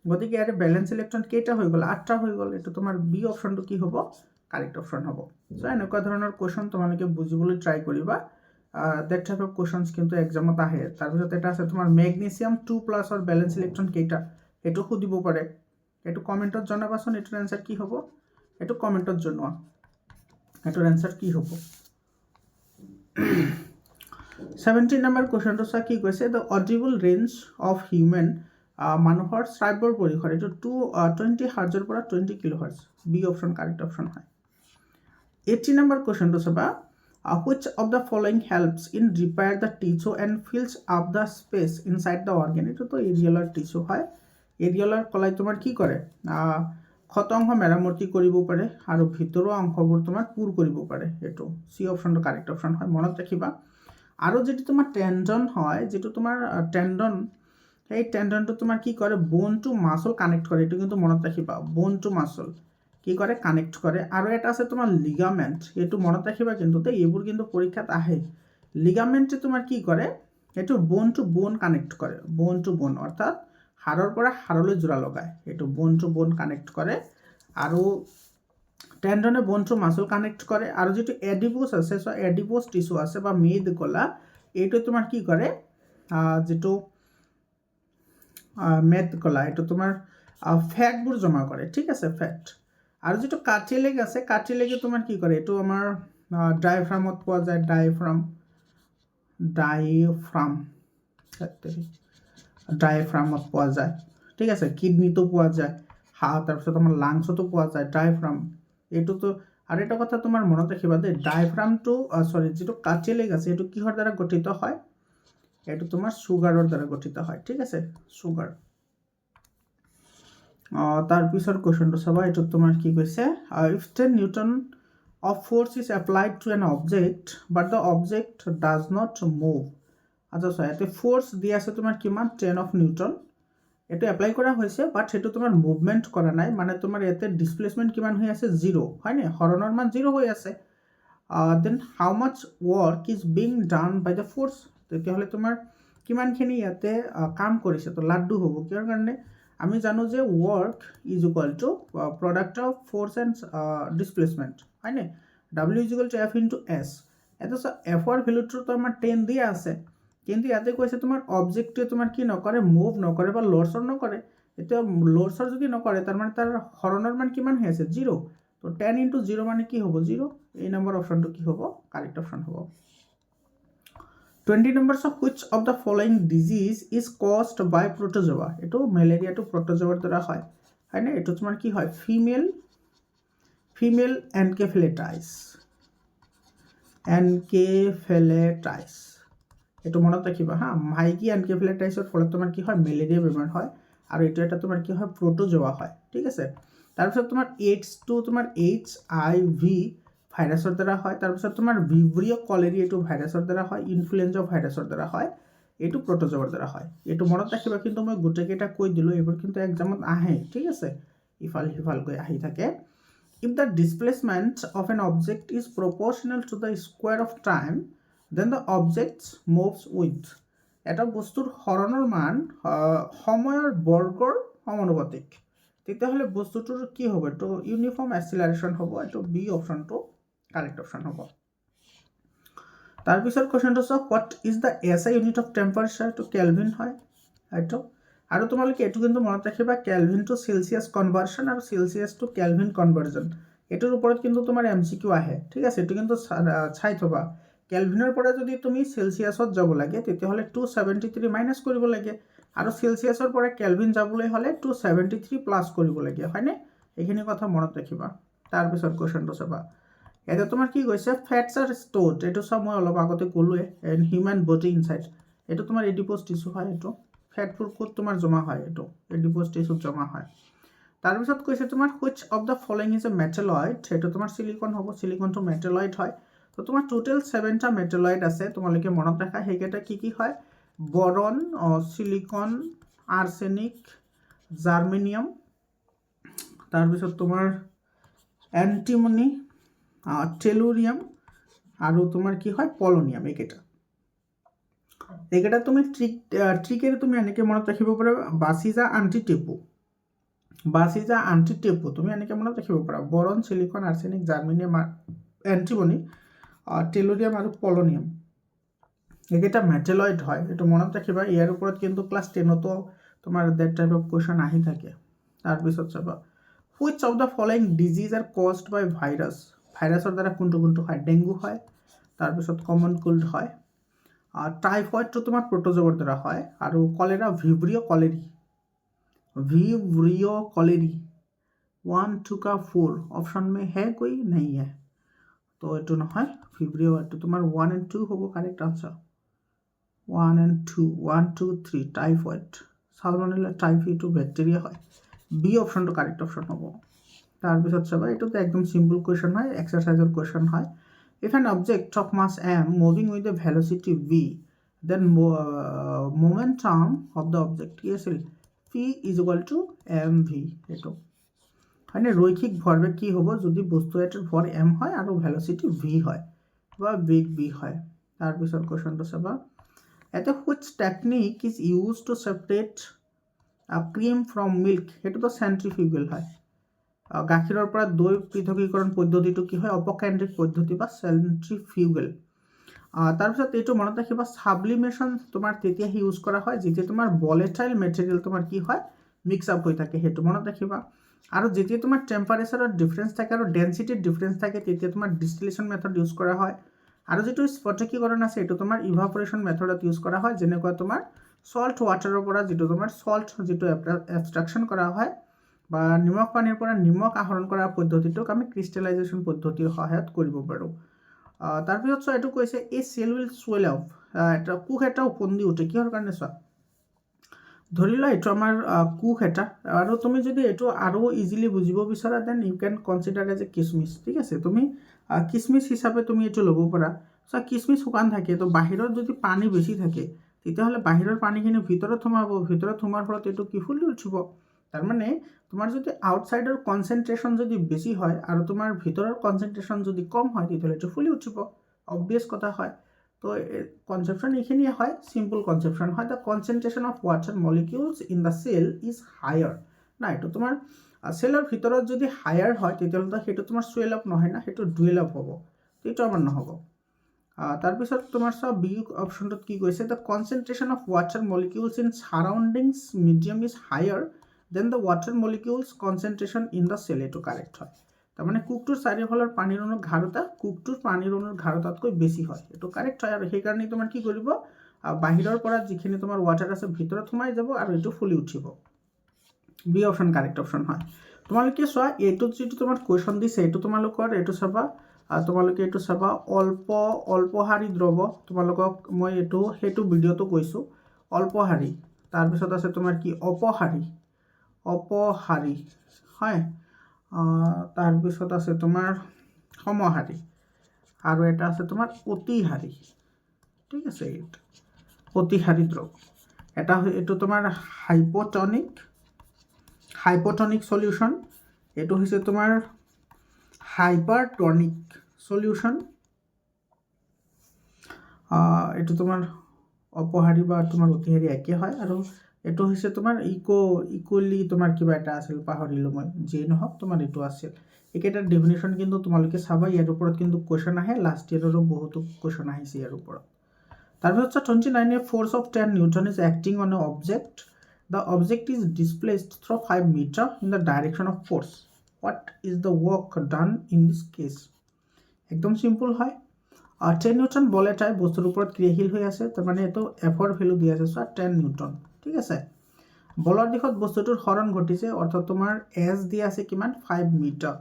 গতিকে ইয়াৰ ব্যালেন্স ইলেক্ট্ৰন কেইটা হৈ গল 8টা হৈ গল এটো তোমাৰ বি অপশনটো কি হ'ব কাৰেক্ট অপশন হ'ব সো এনেকুৱা ধৰণৰ কোশ্চেন তোমালোকে বুজিবলৈ ট্ৰাই কৰিবা দ্যাট টাইপ অফ কোশ্চেনস কিন্তু এক্সামত আহে তাৰ পিছত এটা আছে তোমাৰ ম্যাগনেসিয়াম 2+ অৰ ব্যালেন্স ইলেক্ট্ৰন কেইটা এটো খুদিব পাৰে এটো কমেন্টত জনাবাচোন এটোৰ আনসাৰ কি হ'ব এটো কমেন্টত জনোৱা এটোৰ আনসাৰ কি হ'ব 17 নম্বৰ কোশ্চেনটো চা কি কৈছে the audible range of human মানুহৰ শ্ৰাব্যৰ পৰিসৰ এটো 220 হাৰ্জৰ পৰা 20 কিলোহাৰ্জ বি অপশন কাৰেক্ট অপশন হয় 80 নম্বৰ কোশ্চেনটো চাবা which of the following helps in repair the tissue and fills up the space inside the organ এটো তো এৰিয়েলাৰ টিস্যু হয় এৰিয়েলাৰ কলাই তোমাৰ কি কৰে ক্ষত অংশ মেৰামতি কৰিব পাৰে আৰু ভিতৰুৱা অংশবোৰ তোমাৰ পুৰ কৰিব পাৰে। এইটো চি অপশ্যনটো কাৰেক্ট অপশ্যন হয়, মনত ৰাখিবা। আৰু যিটো তোমাৰ টেণ্ডন হয়, যিটো তোমাৰ টেণ্ডন, সেই টেণ্ডনটো তোমাৰ কি কৰে, বোন টু মাছল কানেক্ট কৰে। এইটো কিন্তু মনত ৰাখিবা, বোন টু মাছল কি কৰে, কানেক্ট কৰে। আৰু এটা আছে তোমাৰ লিগামেণ্ট, এইটো মনত ৰাখিবা কিন্তু দেই, এইবোৰ কিন্তু পৰীক্ষাত আহে। লিগামেণ্টে তোমাৰ কি কৰে, এইটো বোন টু বোন কানেক্ট কৰে, বোন টু বোন, অৰ্থাৎ হাড়ৰ পৰা হাড়লৈ জোৰা লগায়, এইটো বোন টু বোন কানেক্ট কৰে। আৰু টেণ্ডনে বোন টু মাছল কানেক্ট কৰে। আৰু যিটো এডিপোজ আছে, চ' এডিপোজ টিচু আছে বা মেদ কলা, এইটো তোমাৰ কি কৰে, যিটো মেদ কলা, এইটো তোমাৰ ফেটবোৰ জমা কৰে, ঠিক আছে, ফেট। আৰু যিটো কাৰ্টিলেজ আছে, কাৰ্টিলেজে তোমাৰ কি কৰে, এইটো আমাৰ ডায়াফ্ৰামত পোৱা যায়, ডায়াফ্ৰামত পোৱা যায়, ঠিক আছে, কিডনিটো পোৱা যায়, তাৰপিছত আমাৰ লাংছতো পোৱা যায় ডায়াফ্ৰাম। এইটোতো আৰু এটা কথা তোমাৰ মনত ৰাখিবা দেই, ডায়াফ্ৰামটো যিটো কাৰ্টিলেজ আছে, এইটো কিহৰ দ্বাৰা গঠিত হয়, এইটো তোমাৰ চুগাৰৰ দ্বাৰা গঠিত হয়, ঠিক আছে, চুগাৰ। তাৰপিছত কুৱেশ্যনটো চাবা, এইটো তোমাৰ কি কৈছে, if 10 newton of force is applied to an object but the object does not move. আচ্ছা চোৱা, ইয়াতে ফ'ৰ্চ দি আছে তোমাৰ কিমান, 10 অফ নিউটন, এইটো এপ্লাই কৰা হৈছে, বাট সেইটো তোমাৰ মুভমেণ্ট কৰা নাই, মানে তোমাৰ ইয়াতে ডিছপ্লেচমেণ্ট কিমান হৈ আছে, 0, হয়নে, হৰণৰ মান 0 হৈ আছে। Then how much work is being done by the force, তেতিয়াহ'লে তোমাৰ কিমানখিনি ইয়াতে কাম কৰিছে, তো লাড্ডু হ'ব, কিহৰ কাৰণে, আমি জানো যে work is equal to product of force and displacement, হয়নে, W is equal to F into S. এতিয়া চোৱা, এফৰ ভেলুটোতো আমাৰ 10 দিয়া আছে, কিন্তু ইয়াতে কৈছে তোমাৰ অবজেক্টটোৱে তোমাৰ কি নকৰে, মুভ নকৰে বা লৰচৰ নকৰে। এতিয়া লৰচৰ যদি নকৰে, তাৰমানে তাৰ হৰণৰ মান কিমান হৈ আছে, 0, তো 10 ইনটু 0 মানে কি হ'ব, 0। এই নম্বৰ অপশ্যনটো কি হ'ব, কাৰেক্ট অপশ্যন হ'ব। 20 numbers of which of the following disease is caused by protozoa. এইটো মেলেৰিয়াটো প্ৰটোজোৱাৰ দ্বাৰা হয়, হয়নে, এইটো তোমাৰ কি হয়, ফিমেল এনকেফেলাইটিছ, এইটো মনত ৰাখিবা হা, মাইকী এনকেফেলাইটিছৰ ফলত তোমাৰ কি হয়, মেলেৰিয়া বেমাৰ হয়, আৰু এইটো এটা তোমাৰ কি হয়, প্ৰটোজোৱা হয়, ঠিক আছে। তাৰপিছত তোমাৰ এইডছটো তোমাৰ HIV ভাইৰাছৰ দ্বাৰা হয়। তাৰপিছত তোমাৰ ভিব্ৰিঅ' কলেৰি, এইটো ভাইৰাছৰ দ্বাৰা হয়। ইনফ্লুৱেঞ্জা ভাইৰাছৰ দ্বাৰা হয়, এইটো প্ৰটোজোৱাৰ দ্বাৰা হয়। এইটো মনত ৰাখিবা, কিন্তু মই গোটেইকেইটা কৈ দিলোঁ, এইবোৰ কিন্তু এক্সামত আহে, ঠিক আছে, ইফাল সিফালকৈ আহি থাকে। If the displacement of an object is proportional to the square of time then the object moves with. এটা বস্তুৰ হৰণৰ মান সময়ৰ বৰ্গৰ সমানুপাতিক, তেতিয়াহ'লে বস্তুটোৰ কি হ'ব, এইটো ইউনিফৰ্ম এক্সিলাৰেশ্যন হ'ব, এইটো বি অপশ্যনটো কাৰেক্ট অপশ্যন হ'ব। তাৰপিছত কুৱেশ্যনটো চাওক, what is the SI unit of temperature, এইটো কেলভিন হয়, এইটো। আৰু তোমালোকে এইটো কিন্তু মনত ৰাখিবা, কেলভিন টু চেলচিয়াছ কনভাৰ্চন আৰু চেলচিয়াছ টু কেলভিন কনভাৰ্জন, এইটোৰ ওপৰত কিন্তু তোমাৰ MCQ আহে, ঠিক আছে, এইটো কিন্তু চাই থবা। কেলভিনৰ পৰা যদি তুমি চেলচিয়াছত যাব লাগে, তেতিয়াহ'লে 273 মাইনাছ কৰিব লাগে, আৰু চেলচিয়াছৰ পৰা কেলভিন যাবলৈ হ'লে 273 প্লাছ কৰিব লাগে, হয়নে, এইখিনি কথা মনত ৰাখিবা। তাৰপিছত কুৱেশ্যনটো চাবা, এতিয়া তোমাৰ কি কৈছে, ফেটছ আৰ ষ্ট'ৰ্ড, এইটো চব মই অলপ আগতে ক'লোৱে, এণ্ড হিউমেন বডি ইনচাইড, এইটো তোমাৰ এডিপোজ টিচু হয়, এইটো ফেটবোৰ ক'ত তোমাৰ জমা হয়, এইটো এডিপোজ টিচুত জমা হয়। তাৰপিছত কৈছে তোমাৰ which of the following is a metalloid, সেইটো তোমাৰ চিলিকন হ'ব, চিলিকনটো মেটেলয়েড হয়। তো তোমাৰ টোটেল 7টা মেটেলয়েড আছে, তোমালোকে মনত ৰাখা, সেইকেইটা কি কি হয়, বৰন, চিলিকন, আৰ্ছেনিক, জাৰ্মেনিয়াম, তাৰপিছত তোমাৰ এণ্টিমনি, টেলুৰিয়াম, আৰু তোমাৰ কি হয়, পলনিয়াম। এইকেইটা তুমি ট্ৰিকেৰে তুমি এনেকৈ মনত ৰাখিব পাৰা, বাচিজা আণ্টিটেপু তুমি এনেকৈ মনত ৰাখিব পাৰা, বৰন, চিলিকন, আৰ্ছেনিক, জাৰ্মেনিয়াম, এণ্টিমনি, টেলুৰিয়াম আৰু পলনিয়াম, এইকেইটা মেটেলয়েড হয়, এইটো মনত ৰাখিবা। ইয়াৰ ওপৰত কিন্তু ক্লাছ 10তো তোমাৰ ডেট টাইপ অফ কুৱেশ্যন আহি থাকে। তাৰপিছত চাবা, which of the following disease are caused by virus, ভাইৰাছৰ দ্বাৰা কোনটো হয়, ডেংগু হয়, তাৰপিছত কমন কোল্ড হয়, টাইফয়েডটো তোমাৰ প্ৰটোজোৱাৰ দ্বাৰা হয়, আৰু কলেৰা ভিব্ৰিঅ' কলেৰি 1 2 का 4 ऑप्शन में है कोई, नहीं है, तो এইটো নহয়, ভিব্ৰিঅ' এইটো তোমাৰ 1 and 2 হ'ব correct answer, 1 and 2, 1 2 3, typhoid, salmonella typhi, এইটো বেক্টেৰিয়া হয়, বি অপশ্যনটো কাৰেক্ট অপশ্যন হ'ব। তাৰপিছত চাবা এইটোতো একদম সিম্পল কুৱেশ্যন হয়, এক্সাৰসাইজৰ কুৱেশ্যন হয়। If an object of mass m moving with a velocity v, then momentum of the object কি আছিল p is equal to mv। এইটো হয়নে, রৈখিক ভরবেগ কি হ'ব যদি বস্তু এটাৰ ভৰ m হয় আৰু ভেলোচিটি v হয় বা বেগ b হয়। তাৰপিছত কুৱেশ্যনটো চাবা, এতে which technique is use to separate cream from milk, সেইটোতো চেন্ট্ৰিফিউগেল হয়। গাখীৰৰ পৰা দৈ পৃথকীকৰণ পদ্ধতিটো কি হয়, অপকেন্দ্ৰিক পদ্ধতি বা চেন্ট্ৰিফিউগেল। তাৰপিছত এইটো মনত ৰাখিবা, সাবলিমেশ্যন তোমাৰ তেতিয়া ইউজ কৰা হয় যেতিয়া তোমাৰ ভলেটাইল মেটেৰিয়েল তোমাৰ কি হয় মিক্স আপ হৈ থাকে, সেইটো মনত ৰাখিবা। আৰু যেতিয়া তোমাৰ টেম্পাৰেচাৰৰ ডিফাৰেঞ্চ থাকে আৰু ডেন্সিটিৰ ডিফাৰেঞ্চ থাকে তেতিয়া তোমাৰ ডিষ্টিলেশ্যন মেথড ইউজ কৰা হয়। আৰু যিটো স্ফটিকীকৰণ আছে এইটো তোমাৰ ইভাপৰেশ্যন মেথডত ইউজ কৰা হয়, যেনেকুৱা তোমাৰ সল্ট ৱাটাৰৰ পৰা যিটো তোমাৰ সল্ট যিটো এক্সট্ৰাকশ্যন কৰা হয় বা নিমখ পানীৰ পৰা নিমখ আহৰণ কৰা পদ্ধতিটোক আমি ক্ৰিষ্টেলাইজেশ্যন পদ্ধতিৰ সহায়ত কৰিব পাৰোঁ। তাৰপিছত চোৱা এইটো কৈছে এই চেল উইল চুৱেল আপ, এটা কোষ এটা ওপন্দি উঠে, কিহৰ কাৰণে চোৱা, ধৰি লোৱা এইটো আমাৰ কোষ এটা, আৰু তুমি যদি এইটো আৰু ইজিলি বুজিব বিচাৰা then you can consider as a kishmish, ঠিক আছে, তুমি কিচমিচ হিচাপে তুমি এইটো ল'ব পাৰা। চোৱা কিচমিচ শুকান থাকে, তো বাহিৰত যদি পানী বেছি থাকে তেতিয়াহ'লে বাহিৰৰ পানীখিনি ভিতৰত সোমাব, ভিতৰত সোমাৰ ফলত এইটো কি ফুলি উঠিব। তাৰমানে তোমাৰ যদি আউটসাইডৰ কনচেনট্ৰেশ্যন যদি বেছি হয় আৰু তোমাৰ ভিতৰৰ কনচেনট্ৰেশ্যন যদি কম হয় তেতিয়াহ'লে এইটো ফুলি উঠিব, অবভিয়াছ কথা হয়। তো কনচেপশ্যন এইখিনিয়ে হয়, সিম্পল কনচেপশ্যন হয়, the concentration of water molecules in the cell is higher. না এইটো তোমাৰ চেলৰ ভিতৰত যদি হায়াৰ হয় তেতিয়াহ'লে সেইটো তোমাৰ চুৱেল আপ নহয় না, সেইটো ডুৱেল আপ হ'ব, সেইটো আমাৰ নহ'ব। তাৰপিছত তোমাৰ চোৱা বি অপশ্যনটোত কি কৈছে, the concentration of water molecules in surroundings medium is higher than the water molecules concentration in the cell, এইটো কাৰেক্ট হয়। তাৰমানে কোকটোৰ চাৰিওফালৰ পানীৰ অণুৰ ঘাৰতা কোকটোৰ পানীৰ অণুৰ ঘাৰতাতকৈ বেছি হয়, এইটো কাৰেক্ট হয়। আৰু সেইকাৰণে তোমাৰ কি কৰিব, বাহিৰৰ পৰা যিখিনি তোমাৰ ৱাটাৰ আছে ভিতৰত সোমাই যাব আৰু এইটো ফুলি উঠিব। বি অপশ্যন কাৰেক্ট অপশ্যন হয়। তোমালোকে চোৱা এইটোত যিটো তোমাৰ কুৱেশ্যন দিছে এইটো তোমালোকৰ এইটো চাবা, তোমালোকে এইটো চাবা অল্পহাৰী দ্ৰৱ, তোমালোকক মই এইটো সেইটো ভিডিঅ'টো কৈছোঁ অল্পহাৰী। তাৰপিছত আছে তোমাৰ কি অপহাৰী হয়, তাৰপিছত আছে তোমাৰ সমহাৰী, আৰু এটা আছে তোমাৰ অতিহাৰী, ঠিক আছে, এইটো অতিহাৰী দ্ৰৱ। এটা এইটো তোমাৰ হাইপোটনিক সলিউশন, এইটো হৈছে তোমাৰ হাইপাৰটনিক সলিউশন, এইটো তোমাৰ অপহাৰী বা তোমাৰ অতিহাৰী একে হয়। আৰু এইটো হৈছে তোমাৰ ইকুৱেলি তোমাৰ কিবা এটা আছিল পাহৰিলোঁ মই, যিয়ে নহওক তোমাৰ এইটো আছিল। এইকেইটাৰ ডেফিনেশ্যন কিন্তু তোমালোকে চাবা, ইয়াৰ ওপৰত কিন্তু কুৱেশ্যন আহে, লাষ্ট ইয়েৰৰো বহুতো কুৱেশ্যন আহিছে ইয়াৰ ওপৰত। তাৰপিছত 29 force of 10 newton is acting on a object, the object is displaced through 5 metre in the direction of force, what is the work done in this case. একদম চিম্পল হয়, 10 Newton বল এটাই বস্তুৰ ওপৰত ক্ৰিয়াশীল হৈ আছে, তাৰমানে এইটো এফৰ ভেলু দি আছে চোৱা 10 নিউটন, ঠিক আছে। বলৰ দিশত বস্তুটোৰ হৰণ ঘটিছে, অৰ্থাৎ তোমাৰ এছ দিয়া আছে কিমান 5 মিটাৰ,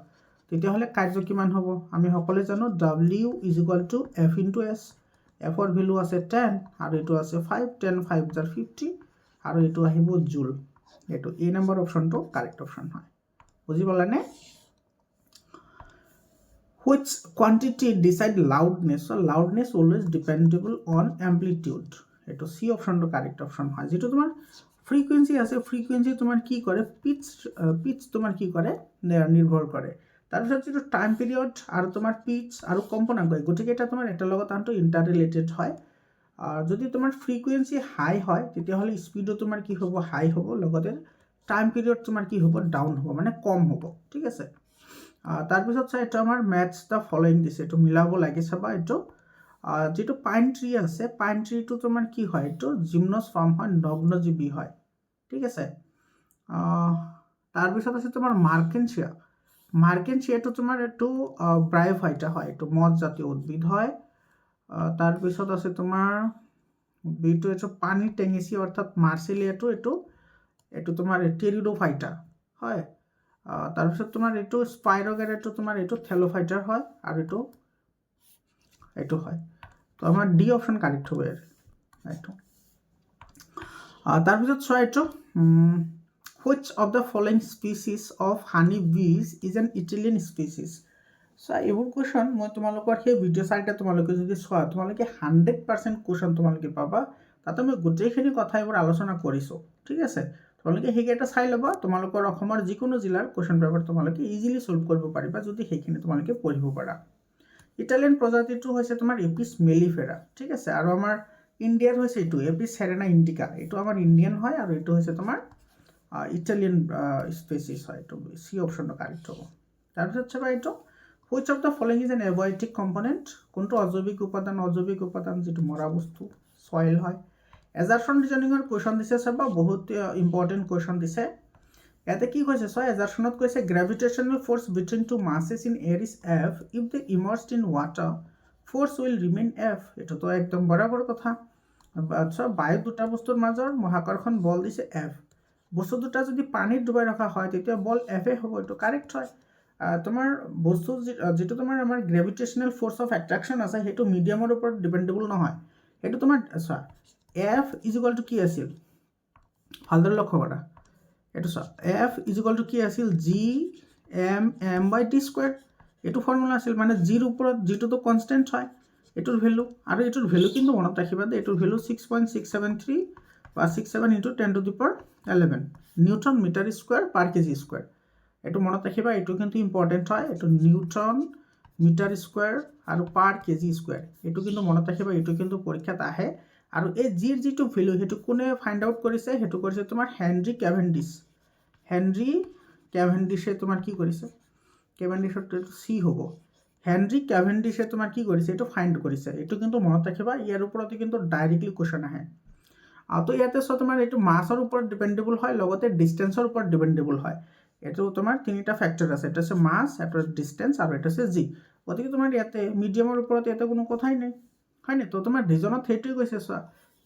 তেতিয়াহ'লে কাৰ্য কিমান হ'ব, আমি সকলোৱে জানো W is equal two F into S. এফৰ ভেলু আছে 10 আৰু এইটো আছে 5, 10 5 জাৰ 50 আৰু এইটো আহিব জুল। এইটো এ নম্বৰ অপশ্যনটো কাৰেক্ট অপশ্যন হয়, বুজি পালানে? Which quantity decide loudness? So loudness always dependable on amplitude. এইটো সি অপশ্যনটো কাৰেক্ট অপশ্যন হয়। যিটো তোমাৰ ফ্ৰিকুৱেঞ্চি আছে, ফ্ৰিকুৱেঞ্চি তোমাৰ কি কৰে, পিচ তোমাৰ কি কৰে নিৰ্ভৰ কৰে। তাৰপিছত যিটো টাইম পিৰিয়ড আৰু তোমাৰ পিচ আৰু কম্পনাংক, গতিকে এটা তোমাৰ এটাৰ লগত আনটো ইণ্টাৰ ৰিলেটেড হয়। যদি তোমাৰ ফ্ৰিকুৱেঞ্চি হাই হয় তেতিয়াহ'লে স্পীডো তোমাৰ কি হ'ব, হাই হ'ব, লগতে টাইম পিৰিয়ড তোমাৰ কি হ'ব, ডাউন হ'ব, মানে কম হ'ব, ঠিক আছে। তাৰপিছত চাই এইটো আমাৰ মেথছ দ্য ফলোইং দিছে, এইটো মিলাব লাগে চাবা। এইটো যিটো পাইন ট্ৰি আছে, পাইন ট্ৰিটো তোমাৰ কি হয়, এইটো জিমনস্পাৰ্ম হয়, নগ্নজীৱী হয়, ঠিক আছে। তাৰপিছত আছে তোমাৰ মাৰ্কেনচিয়াটো তোমাৰ এইটো ব্ৰায়োফাইটা হয়, এইটো মদ জাতীয় উদ্ভিদ হয়। তাৰপিছত আছে তোমাৰ বিটো এইটো পানী টেঙেচি অৰ্থাৎ মাৰ্চেলিয়াটো, এইটো তোমাৰ টেৰিডোফাইটা হয়। তাৰপিছত তোমাৰ এইটো স্পাইৰগেৰেটো তোমাৰ এইটো থেলোফাইটাৰ হয়, আৰু এইটো হয়। তো আমাৰ ডি অপশ্যন কাৰেক্ট হ'ব এইটো। তাৰপিছত চোৱা এইটো which of the following species of honey bees is an Italian species? So এইবোৰ কুৱেশ্যন মই তোমালোকৰ সেই ভিডিঅ' চাইটা তোমালোকে যদি চোৱা তোমালোকে 100% কুৱেশ্যন তোমালোকে পাবা তাতে মই গোটেইখিনি কথা এইবোৰ আলোচনা কৰিছোঁ ঠিক আছে তোমালোকে সেইকেইটা চাই ল'বা তোমালোকৰ অসমৰ যিকোনো জিলাৰ কুৱেশ্যন পেপাৰ তোমালোকে ইজিলি সলভ কৰিব পাৰিবা যদি সেইখিনি তোমালোকে পঢ়িব পাৰা ইটালিয়ান প্ৰজাতিটো হৈছে তোমাৰ এপিছ মেলিফেৰা ঠিক আছে আৰু আমাৰ ইণ্ডিয়াৰ হৈছে এইটো এপিছ সেৰেনা ইণ্ডিকা এইটো আমাৰ ইণ্ডিয়ান হয় আৰু এইটো হৈছে তোমাৰ ইটালিয়ান স্পেচিছ হয় এইটো সি অপশ্যনটো কাৰেক্ট হ'ব তাৰপিছত চাবা এইটো which of the following is an abiotic component কোনটো অজৈবিক উপাদান যেটো মৰা বস্তু সয়েল হয় এজাৰশন ৰিজনিংৰ কোৱেশ্চন দিছে চাবা বহুত ইম্পৰ্টেন্ট কোৱেশ্চন দিছে ইয়াতে কি কৈছে সয় এজাৰশনত কৈছে gravitational force between two masses in air is F if they immersed in water force will remain F এটা তো একদম বরাবর কথা আচ্ছা বায়ু দুটা বস্তুৰ মাজৰ মহাকৰ্ষণ বল দিছে F বস্তু দুটা যদি পানীত ডুবাই ৰখা হয় তেতিয়া বল F এ হ'ব এটো কারেক্ট হয় তোমার বস্তু যেটো তোমার আমার গ্রেভিটেশনাল ফোর্স অফ অ্যাট্রাকশন আছে হেতু মিডিয়ামৰ ওপৰত ডিপেন্ডেবল নহয় হেতু তোমাৰ আচ্ছা F ইজ ইকুয়াল টু কি আছিল ভালদৰে লক্ষ্য কৰা এটো সব F ইজ ইকুয়াল টু কি আছিল G m by t square এটো ফর্মুলা আছিল মানে g ৰ ওপৰত যেটো তো কনস্ট্যান্ট হয় এটোৰ ভ্যালু আৰু এটোৰ ভ্যালু কিন্তু মনত ৰাখিবা দে এটোৰ ভ্যালু 6.673 বা 67 * 10 to the power 11 newton metre square per kg square এটো মনত ৰাখিবা এটো কিন্তু ইম্পৰ্টেন্ট হয় এটো নিউটন মিটাৰ স্কয়াৰ আৰু পাৰ কেজি স্কয়াৰ এটো কিন্তু মনত ৰাখিবা এটো কিন্তু পৰীক্ষাত আহে আৰু এই জিৰ যেটো ভ্যালু হেতু কোনে ফাইন্ড আউট কৰিছে হেতু কৰিছে তোমাৰ হেনৰি ক্যাভেন্ডিশে তোমাৰ কি কৰিছে ক্যাভেন্ডিশৰ সি হ'ব হেনৰি ক্যাভেন্ডিশে তোমাৰ কি কৰিছে এটো ফাইন্ড কৰিছে এটো কিন্তু মনত ৰাখিবা ইয়াৰ ওপৰত কিন্তু ডাইৰেক্টলি কোৱেশ্চন আহে তো ইয়াতে সো তোমাৰ এটো মাছৰ ওপৰত ডিপেন্ডেবল হয় লগতে ডিসটেন্সৰ ওপৰত ডিপেন্ডেবল হয় এটো তোমাৰ তিনিটা ফ্যাক্টৰ আছে এটা আছে মাস এটা ডিসটেন্স আৰু এটা আছে জি গতিকে তোমাৰ ইয়াতে মিডিয়ামৰ ওপৰত ইয়াতে কোনো কথাই নাই হয় না তো তোমাৰ ৰিজনত হেতুই কৈছে so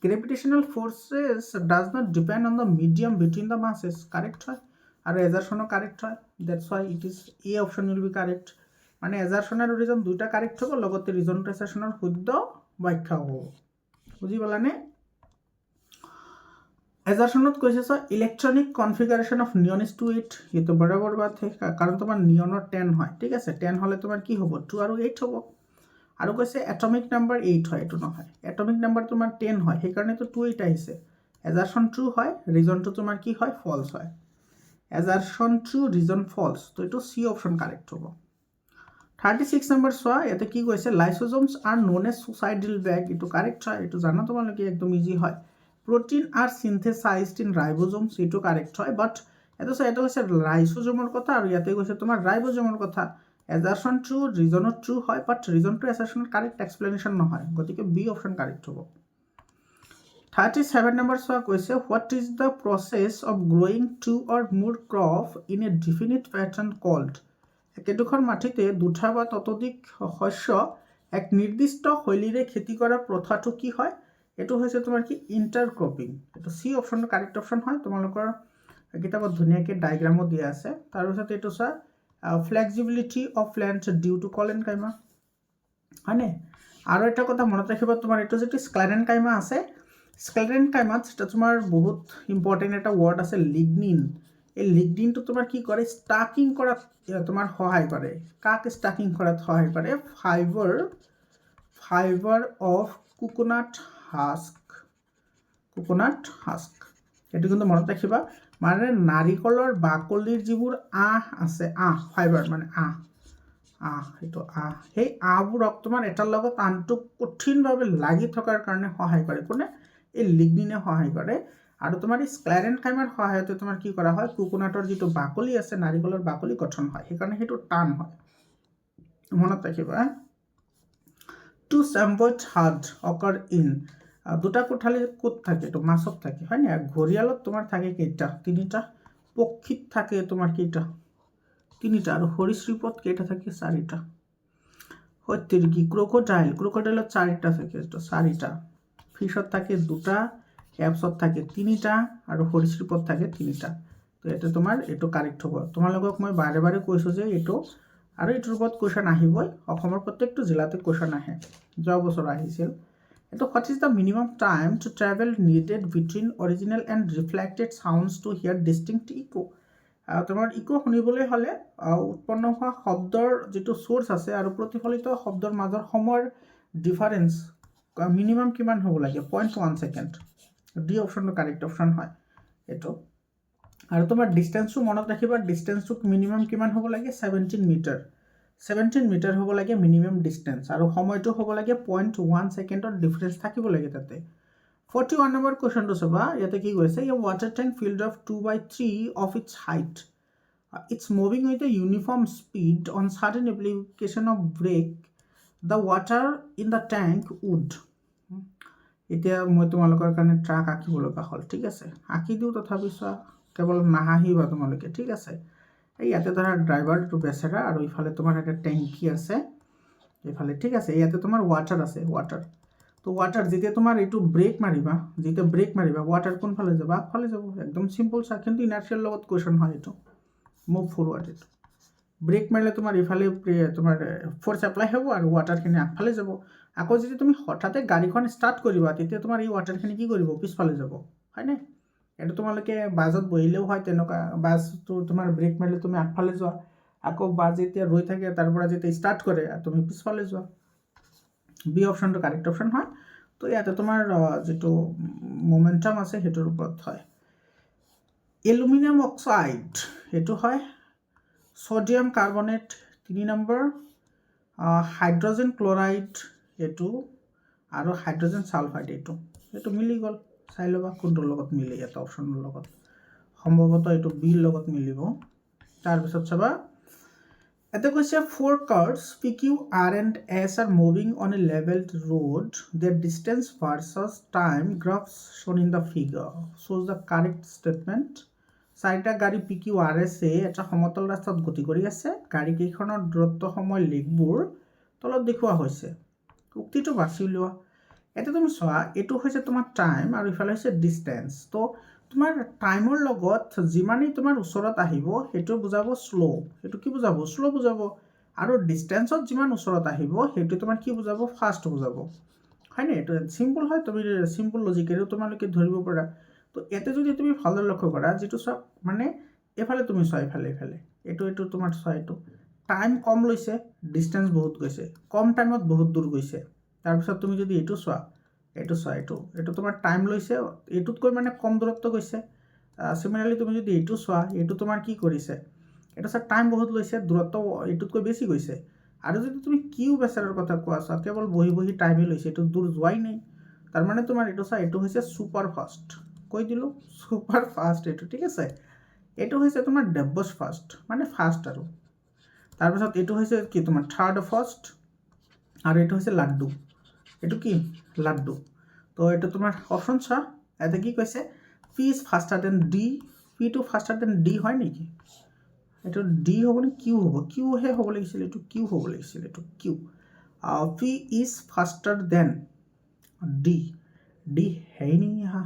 gravitational forces does not depend on the medium between the masses correct হয় আৰু এজারশনও কারেক্ট হয় that's why it is A option will be correct মানে এজারশন আৰু ৰিজন দুইটা কাৰেক্ট হ'ব লগতে ৰিজন টেসেশনৰ শুদ্ধ ব্যাখ্যা হ'ব বুজি পালানে এজারশনত কৈছে so electronic configuration of neon is 2 8 ये तो बराबर बात है कारण তোমার নিয়নৰ 10 হয় ঠিক আছে 10 হলে তোমাৰ কি হ'ব 2 আৰু 8 হ'ব আৰু কৈছে এটমিক নাম্বাৰ 8 হয় এটো নহয় এটমিক নাম্বাৰ তোমাৰ 10 হয় সেই কাৰণে তো 2 8 আহিছে এজাৰশন ট্ৰু হয় ৰিজনটো তোমাৰ কি হয় ফলস হয় এজাৰশন ট্ৰু ৰিজন ফলস তো এটো সি অপশন কাৰেক্ট হ'ব 36 নম্বৰ সোয়া ইয়াতে কি কৈছে lysosomes are known as suicidal bag এটো কারেক্ট হয় এটো জানা তোমালোকে একদম ইজি হয় protein are synthesized in ribosomes এটো কারেক্ট হয় বাট এটা হচ্ছে লাইসোজোমৰ কথা আৰু ইয়াতে কৈছে তোমাৰ ৰাইবোজোমৰ কথা এজাৰশন ট্ৰু ৰিজনত ট্ৰু হয় বাট ৰিজনটো এজাৰশনৰ কাৰেক্ট এক্সপ্লেনেশন নহয় গতিকে বি অপশন কাৰেক্ট হ'ব 37 নম্বৰ সোয়া কৈছে what is the process of growing two or more crop in a definite pattern called একেডোখৰ মাটিতে দুটা বা ততোধিক শস্য এক নিৰ্দিষ্ট শৈলীৰে খেতি কৰা প্ৰথাটো কি হয় এটো হৈছে তোমাৰ কি ইন্টাৰক্ৰপিং এটো সি অপশন কাৰেক্ট অপশন হয় তোমালোকৰ কিতাপত ধুনিয়াকে ডায়াগ্ৰামো দিয়া আছে তাৰ পিছত এটো সা flexibility of plant due to collenchyma হয়নে আৰু এটা কথা মনত ৰাখিবা তোমাৰ এটো যেটো স্ক্লেৰেনকাইমা আছে স্ক্লেৰেনকাইমাত এটা তোমাৰ বহুত ইম্পৰ্টেন্ট এটা ওয়াৰ্ড আছে লিগনিন এই লিগনিনটো তোমাৰ কি কৰে স্টাকিং কৰা তোমাৰ সহায় কৰে কাক স্টাকিং কৰাত সহায় কৰে ফাইবাৰ অফ কোকোনাট হাস্ক এটো কিন্তু মনত ৰাখিবা মানে নাৰিকলৰ বাকলিৰ যিবোৰ আছে ফাইবাৰ মানে এটো সেই আবোৰক তোমাৰ এটাৰ লগত আনটো কঠিনভাৱে লাগি থকাৰ কাৰণে সহায় কৰে কোনে এই লিগনিনে সহায় কৰে আৰু তোমাৰ স্ক্লেৰেনকাইমাৰ সহায়তে তোমাৰ কি কৰা হয় কোকোনাটৰ যেটো বাকলি আছে নাৰিকলৰ বাকলি গঠন হয় সেই কাৰণে হেতু টান হয় মনত ৰাখিবা টু স্যাম্পট হাৰ্ড অকাৰ ইন দুটা কোঠালি কোট থাকে তো মাছত থাকে হয় না ঘৰিয়ালত তোমাৰ থাকে কেইটা তিনিটা পক্ষীত থাকে তোমাৰ কেইটা তিনিটা আৰু হৰিশ্ৰীপত কেইটা থাকে চাৰিটা হত্যিৰ কি ক্ৰকোডাইলত চাৰিটা থাকে তো চাৰিটা ফিশত থাকে দুটা ক্যাপছত থাকে তিনিটা আৰু হৰিশ্ৰীপত থাকে তিনিটা তো এটা তোমাৰ এটো কাৰেক্ট হ'ব তোমালোকক মই বাৰে বাৰে কৈছো যে এটো আৰু এটোৰ ওপৰত কোৱেশ্চন আহিবই অসমৰ প্ৰত্যেকটো জিলাতে কোৱেশ্চন আহে যোৱা বছৰ আহিছিল এইটো what is the minimum time to travel needed between original and reflected sounds to hear distinct echo. তোমাৰ ইকো শুনিবলৈ হ'লে উৎপন্ন হোৱা শব্দৰ যিটো চ'ৰ্চ আছে আৰু প্ৰতিফলিত শব্দৰ মাজৰ সময়ৰ ডিফাৰেঞ্চ মিনিমাম কিমান হ'ব লাগে? 0.1 ছেকেণ্ড। ডি অপশ্যনটো কাৰেক্ট অপশ্যন হয় এইটো। আৰু তোমাৰ ডিষ্টেঞ্চটো মনত ৰাখিবা, ডিষ্টেঞ্চটো মিনিমাম কিমান হ'ব লাগে? 17 মিটাৰ। 17 মিটাৰ হ'ব লাগে মিনিমাম ডিষ্টেঞ্চ, আৰু সময়টো হ'ব লাগে 0.1 ছেকেণ্ডৰ ডিফাৰেঞ্চ থাকিব লাগে তাতে। 41 নম্বৰ কুৱেশ্যনটো চাবা, ইয়াতে কি কৈছে? A water tank filled of 2/3 of its height, it's moving with a uniform speed on sudden application of brake the water in the tank would. এতিয়া মই তোমালোকৰ কাৰণে ট্ৰাক আঁকিব লগা হ'ল, ঠিক আছে, আঁকি দিওঁ, তথাপি চোৱা, কেৱল নাহাঁহিবা তোমালোকে, ঠিক আছে। এই ইয়াতে ধৰা ড্ৰাইভাৰটো বেচেৰা, আৰু ইফালে তোমাৰ এটা টেংকি আছে এইফালে, ঠিক আছে। ইয়াতে তোমাৰ ৱাটাৰ আছে, ৱাটাৰ। তো ৱাটাৰ যেতিয়া তোমাৰ এইটো ব্ৰেক মাৰিবা, ৱাটাৰ কোনফালে যাব? আগফালে যাব, একদম চিম্পল চা। কিন্তু ইনাৰ্চিয়াৰ লগত কুৱেশ্যন হয় এইটো, মুভ ফৰৱাৰ্ড। এইটো ব্ৰেক মাৰিলে তোমাৰ ইফালে তোমাৰ ফ'ৰ্চ এপ্লাই হ'ব আৰু ৱাটাৰখিনি আগফালে যাব। আকৌ যদি তুমি হঠাতে গাড়ীখন ষ্টাৰ্ট কৰিবা, তেতিয়া তোমাৰ এই ৱাটাৰখিনি কি কৰিব? পিছফালে যাব, হয়নে? এইটো তোমালোকে বাছত বহিলেও হয় তেনেকুৱা। বাছটো তোমাৰ ব্ৰেক মাৰিলে তুমি আগফালে যোৱা, আকৌ বাছ যেতিয়া ৰৈ থাকে তাৰ পৰা যেতিয়া ষ্টাৰ্ট কৰে তুমি পিছফালে যোৱা। বি অপশ্যনটো কাৰেক্ট অপশ্যন হয়। তো ইয়াতে তোমাৰ যিটো মোমেণ্টাম আছে সেইটোৰ ওপৰত হয়। এলুমিনিয়াম অক্সাইড এইটো হয়। Sodium carbonate 3 number, hydrogen chloride এইটো, আৰু হাইড্ৰজেন ছালফাইড এইটো মিলি গ'ল। চাই ল'বা কোনটোৰ লগত মিলে, এটা অপশ্যনৰ লগত। সম্ভৱতঃ এইটো বিৰ লগত মিলিব। তাৰপিছত চাবা, এটা কৈছে 4 cars PQ, R and S are moving on a leveled road. Their distance versus time graphs shown in the figure shows the correct statement. 4টা গাড়ী PQ, RS এটা সমতল ৰাস্তাত গতি কৰি আছে। গাড়ীকেইখনৰ দূৰত্ব সময় লেখবোৰ তলত দেখুওৱা হৈছে। উক্তিটো বাছি উলিওৱা। এতিয়া তুমি চোৱা, এইটো হৈছে তোমাৰ টাইম আৰু ইফালে হৈছে ডিষ্টেঞ্চ। তো তোমাৰ টাইমৰ লগত যিমানেই তোমাৰ ওচৰত আহিব সেইটো বুজাব শ্ল'। সেইটো কি বুজাব? শ্ল' বুজাব। আৰু ডিষ্টেঞ্চত যিমান ওচৰত আহিব সেইটো তোমাৰ কি বুজাব? ফাষ্ট বুজাব, হয়নে? এইটো চিম্পল হয়, তুমি চিম্পল লজিকেৰেও তোমালোকে ধৰিব পাৰা। তো ইয়াতে যদি তুমি ভালদৰে লক্ষ্য কৰা, যিটো চোৱা মানে এইফালে তুমি চোৱা, এইফালে এইটো তোমাৰ চোৱা, এইটো টাইম কম লৈছে, ডিষ্টেঞ্চ বহুত গৈছে, কম টাইমত বহুত দূৰ গৈছে। তাৰপিছত তুমি যদি এইটো চোৱা, এইটো তোমাৰ টাইম লৈছে, এইটোতকৈ মানে কম দূৰত্ব গৈছে। চিমিলাৰলি তুমি যদি এইটো চোৱা, এইটো তোমাৰ কি কৰিছে? এইটো চোৱা, টাইম বহুত লৈছে, দূৰত্ব এইটোতকৈ বেছি গৈছে। আৰু যদি তুমি কিউ বেচাৰৰ কথা কোৱা, চোৱা, কেৱল বহি টাইমেই লৈছে, এইটো দূৰ যোৱাই নাই। তাৰমানে তোমাৰ এইটো চোৱা, এইটো হৈছে ছুপাৰ ফাষ্ট। কৈ দিলোঁ, ছুপাৰ ফাষ্ট এইটো, ঠিক আছে। এইটো হৈছে তোমাৰ ডেবছ ফাষ্ট, মানে ফাষ্ট আৰু। তাৰপিছত এইটো হৈছে কি তোমাৰ থাৰ্ড ফাষ্ট, আৰু এইটো হৈছে লাড্ডু। এইটো কি? লাড্ডু। তো এইটো তোমাৰ অপশ্যন চোৱা, ইয়াতে কি কৈছে? P is faster than D. পিটো ফাষ্টাৰ দেন ডি হয় নেকি? এইটো ডি হ'বনে কিউ হ'ব? কিউহে হ'ব লাগিছিল, এইটো কিউ হ'ব লাগিছিল, এইটো Q. P is faster than D. D হেই নেকি হা?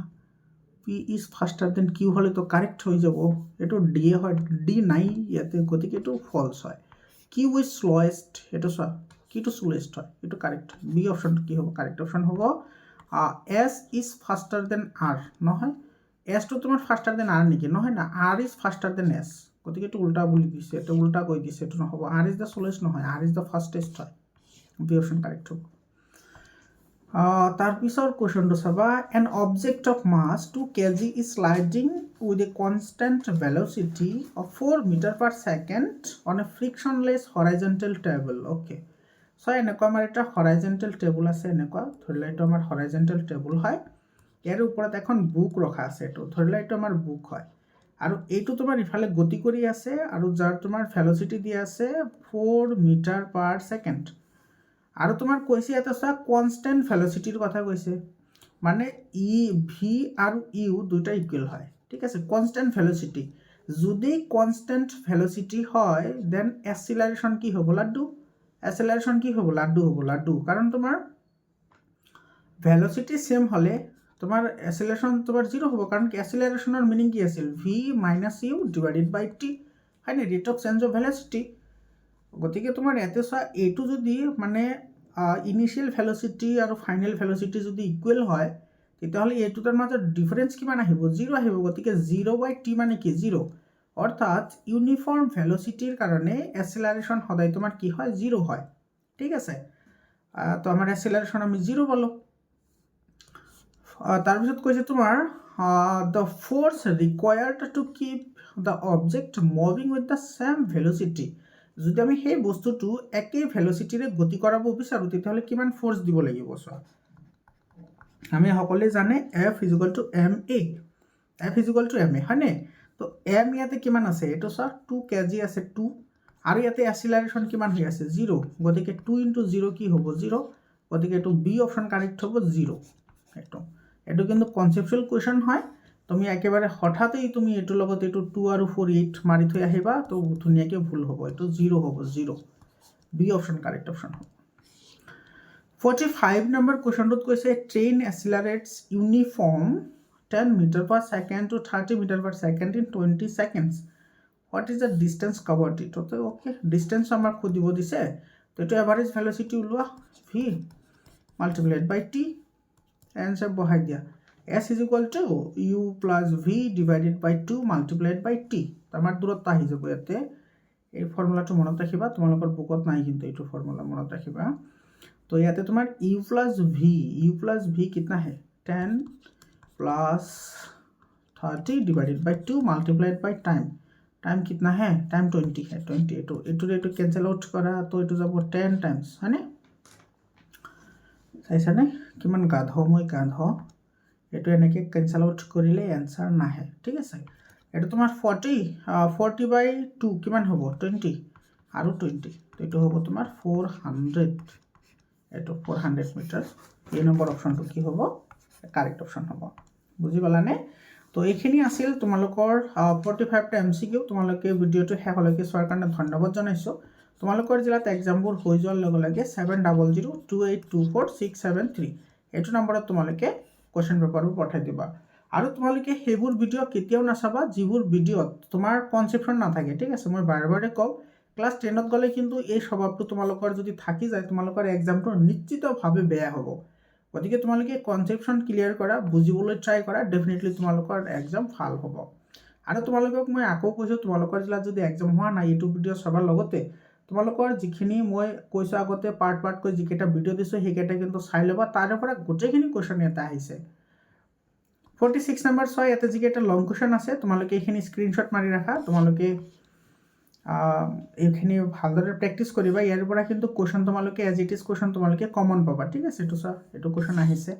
P is faster than Q হ'লেতো কাৰেক্ট হৈ যাব। এইটো ডিয়ে হয়, ডি নাই ইয়াতে, গতিকে এইটো ফল্ছ হয়। কিউ ইজ শ্ল'য়েষ্ট, এইটো চোৱা, কিটো শ্ল'য়েষ্ট হয়, এইটো কাৰেক্ট। বি অপশ্যনটো কি হ'ব? কাৰেক্ট অপশ্যন হ'ব S is faster than R. নহয়, এছটো তোমাৰ ফাষ্টাৰ দেন আৰ নেকি? নহয় না, R is faster than S. গতিকে এইটো উল্টা বুলি দিছে, এইটো উল্টা কৈ দিছে, এইটো নহ'ব। আৰ ইজ দ্য শ্ল'য়েষ্ট নহয়, আৰ ইজ দ্য ফাষ্টেষ্ট হয়। বি অপশ্যন কাৰেক্ট হ'ব। তাৰপিছৰ কুৱেশ্যনটো চাবা, an object of mass 2 kg is sliding with a constant velocity of 4 metre per second on a frictionless horizontal table. Okay, so' এনেকুৱা আমাৰ এটা হৰাইজণ্টেল table আছে, এনেকুৱা ধৰি লোৱা এইটো আমাৰ হৰাইজণ্টেল টেবুল হয়। ইয়াৰ ওপৰত এখন বুক ৰখা আছে, এইটো ধৰি লোৱা এইটো আমাৰ বুক হয়। আৰু এইটো তোমাৰ ইফালে গতি কৰি আছে, আৰু যাৰ তোমাৰ ভেলচিটি দিয়া আছে 4 মিটাৰ পাৰ ছেকেণ্ড। আৰু তোমাৰ কৈছে ইয়াতে চোৱা, কনষ্টেণ্ট ভেলচিটিৰ কথা কৈছে, মানে ভি আৰু ইউ দুইটা ইকুৱেল হয়, ঠিক আছে। কনষ্টেণ্ট ভেলচিটি, যদি কনষ্টেণ্ট ভেলচিটি হয় দেন এক্সিলাৰেশ্যন কি হ'ব? লাড্ডু। এক্সিলাৰেশ্যন কি হ'ব? লাড্ডু হ'ব, লাড্ডু। কাৰণ তোমাৰ ভেলচিটি ছেম হ'লে তোমাৰ এক্সিলাৰেশ্যন তোমাৰ 0 হ'ব, কাৰণ এক্সিলাৰেশ্যনৰ মিনিং কি আছিল? V minus U divided by T, হয়নে? Rate of change of velocity. গতিকে তোমাৰ ইয়াতে চোৱা, এইটো যদি মানে ইনিচিয়েল ভেল'চিটি আৰু ফাইনেল ভেল'চিটি যদি ইকুৱেল হয় তেতিয়াহ'লে এই দুটাৰ মাজত ডিফাৰেঞ্চ কিমান আহিব 0 আহিব গতিকে 0/t মানে কি 0 অৰ্থাৎ ইউনিফৰ্ম ভেল'চিটিৰ কাৰণে এক্সেলাৰেশ্যন সদায় তোমাৰ কি হয় 0 হয় ঠিক আছে তো আমাৰ এক্সেলাৰেশ্যন আমি 0 পালোঁ তাৰপিছত কৈছে তোমাৰ the force required to keep the object moving with the same velocity যদি আমি সেই বস্তুটো একেই ভেল'চিটিৰে গতি কৰাব বিচাৰোঁ তেতিয়াহ'লে কিমান ফ'ৰ্চ দিব লাগিব চোৱা আমি সকলোৱে জানে F = ma F = ma হয়নে তো m ইয়াতে কিমান আছে এইটো চোৱা 2 kg আছে 2 আৰু ইয়াতে এক্সেলাৰেশ্যন কিমান হৈ আছে 0 গতিকে 2 * 0 কি হ'ব 0 গতিকে এইটো বি অপশ্যন কাৰেক্ট হ'ব 0 এইটো কিন্তু কনচেপচুৱেল কুৱেশ্যন হয় তুমি একেবাৰে হঠাতেই তুমি এইটোৰ লগত এইটো 2 আৰু 4 8 মাৰি থৈ আহিবা তো ধুনীয়াকৈ ভুল হ'ব এইটো 0 হ'ব 0 বি অপশ্যন কাৰেক্ট অপশ্যন হ'ব 45 নম্বৰ কুৱেশ্যনটোত কৈছে train এক্সিলাৰেটছ uniform 10 m/s to 30 m/s in 20 seconds. What is the distance covered? It okay distance আমাক খুদিব দিছে তো এইটো এভাৰেজ ভেল'চিটি ওলোৱা v multiplied by t answer বহাই দিয়া s = u + v divided by 2 multiplied by t আমাৰ দূৰত্ব আহি যাব ইয়াতে এই ফৰ্মুলাটো মনত ৰাখিবা তোমালোকৰ বুকত নাই কিন্তু এইটো ফৰ্মুলা মনত ৰাখিবা তো ইয়াতে তোমাৰ u + v कितना है 10 + 30 divided by 2 multiplied by time कितना है टाइम 20 है 20 এইটো कैंसिल आउट करा तो এইটো যাব 10 टाइम्स হয়নে চাইছানে কিমান গাধ মই গাধ এইটো এনেকৈ कैंसिल आउट কৰিলে এনসাৰ নাহে ঠিক আছে এইটো তোমাৰ 40/2 কিমান হ'ব 20 আৰু 20 তো এইটো হ'ব তোমাৰ 400 এইটো 400 মিটাৰ এই নম্বৰ অপশ্যনটো কি হ'ব কাৰেক্ট অপশ্যন হ'ব বুজি পালানে তো এইখিনি আছিল তোমালোকৰ 45টা MCQ তোমালোকে ভিডিঅ'টো শেষলৈকে চোৱাৰ কাৰণে ধন্যবাদ জনাইছোঁ তোমালোকৰ জিলাত এক্সামবোৰ হৈ যোৱাৰ লগে লগে 7002824673 এইটো নম্বৰত তোমালোকে কোৱেশ্চন পেপাৰবোৰ পঠাই দিবা আৰু তোমালোকে সেইবোৰ ভিডিঅ' কেতিয়াও নাচাবা যিবোৰ ভিডিঅ'ত তোমাৰ কনচেপশ্যন নাথাকে ঠিক আছে মই বাৰে বাৰে কওঁ ক্লাছ 10ত গ'লে কিন্তু এই স্বভাৱটো তোমালোকৰ যদি থাকি যায় তোমালোকৰ এক্সামটো নিশ্চিতভাৱে বেয়া হ'ব গতিকে তোমালোকে কনচেপশ্যন ক্লিয়াৰ কৰা বুজিবলৈ ট্ৰাই কৰা ডেফিনেটলি তোমালোকৰ এক্সাম ভাল হ'ব আৰু তোমালোকক মই আকৌ কৈছোঁ তোমালোকৰ জিলাত যদি এক্সাম হোৱা নাই ইউটিউব ভিডিঅ' চাবৰ লগতে তোমালোকৰ যিখিনি মই কৈছোঁ আগতে পাৰ্টকৈ যিকেইটা ভিডিঅ' দিছোঁ সেইকেইটা কিন্তু চাই ল'বা তাৰে পৰা গোটেইখিনি কুৱেশ্যন ইয়াতে আহিছে 46 নম্বৰ চোৱা ইয়াতে যিকেইটা লং কুৱেশ্যন আছে তোমালোকে এইখিনি স্ক্ৰীনশ্বট মাৰি ৰাখা তোমালোকে এইখিনি ভালদৰে প্ৰেক্টিছ কৰিবা ইয়াৰ পৰা কিন্তু কুৱেশ্যন তোমালোকে এজ ইট ইজ কুৱেশ্যন তোমালোকে কমন পাবা ঠিক আছে এইটো চোৱা এইটো কুৱেশ্যন আহিছে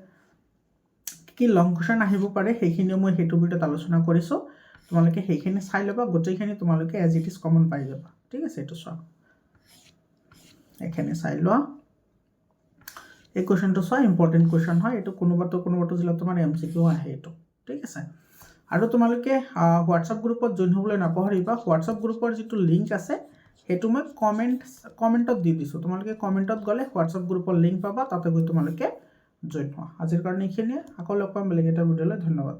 কি লং কুৱেশ্যন আহিব পাৰে সেইখিনিও মই সেইটো ভিডিঅ'ত আলোচনা কৰিছোঁ তোমালোকে সেইখিনি চাই ল'বা গোটেইখিনি তোমালোকে এজ ইট ইজ কমন পাই যাবা ঠিক আছে এইটো চোৱা এইখিনি চাই লোৱা এই কুৱেশ্যনটো চোৱা ইম্পৰ্টেণ্ট কুৱেশ্যন হয় এইটো কোনোবাটো জিলাত তোমাৰ MCQ আহে এইটো ঠিক আছে আৰু তোমালোকে হোৱাটছআপ গ্ৰুপত জইন হ'বলৈ নাপাহৰিবা হোৱাটছআপ গ্ৰুপৰ যিটো লিংক আছে সেইটো মই কমেণ্টত দি দিছোঁ তোমালোকে কমেণ্টত গ'লে হোৱাটছআপ গ্ৰুপৰ লিংক পাবা তাতে গৈ তোমালোকে জইন হোৱা আজিৰ কাৰণে এইখিনিয়ে আকৌ লগ পাম বেলেগ এটা ভিডিঅ'লৈ ধন্যবাদ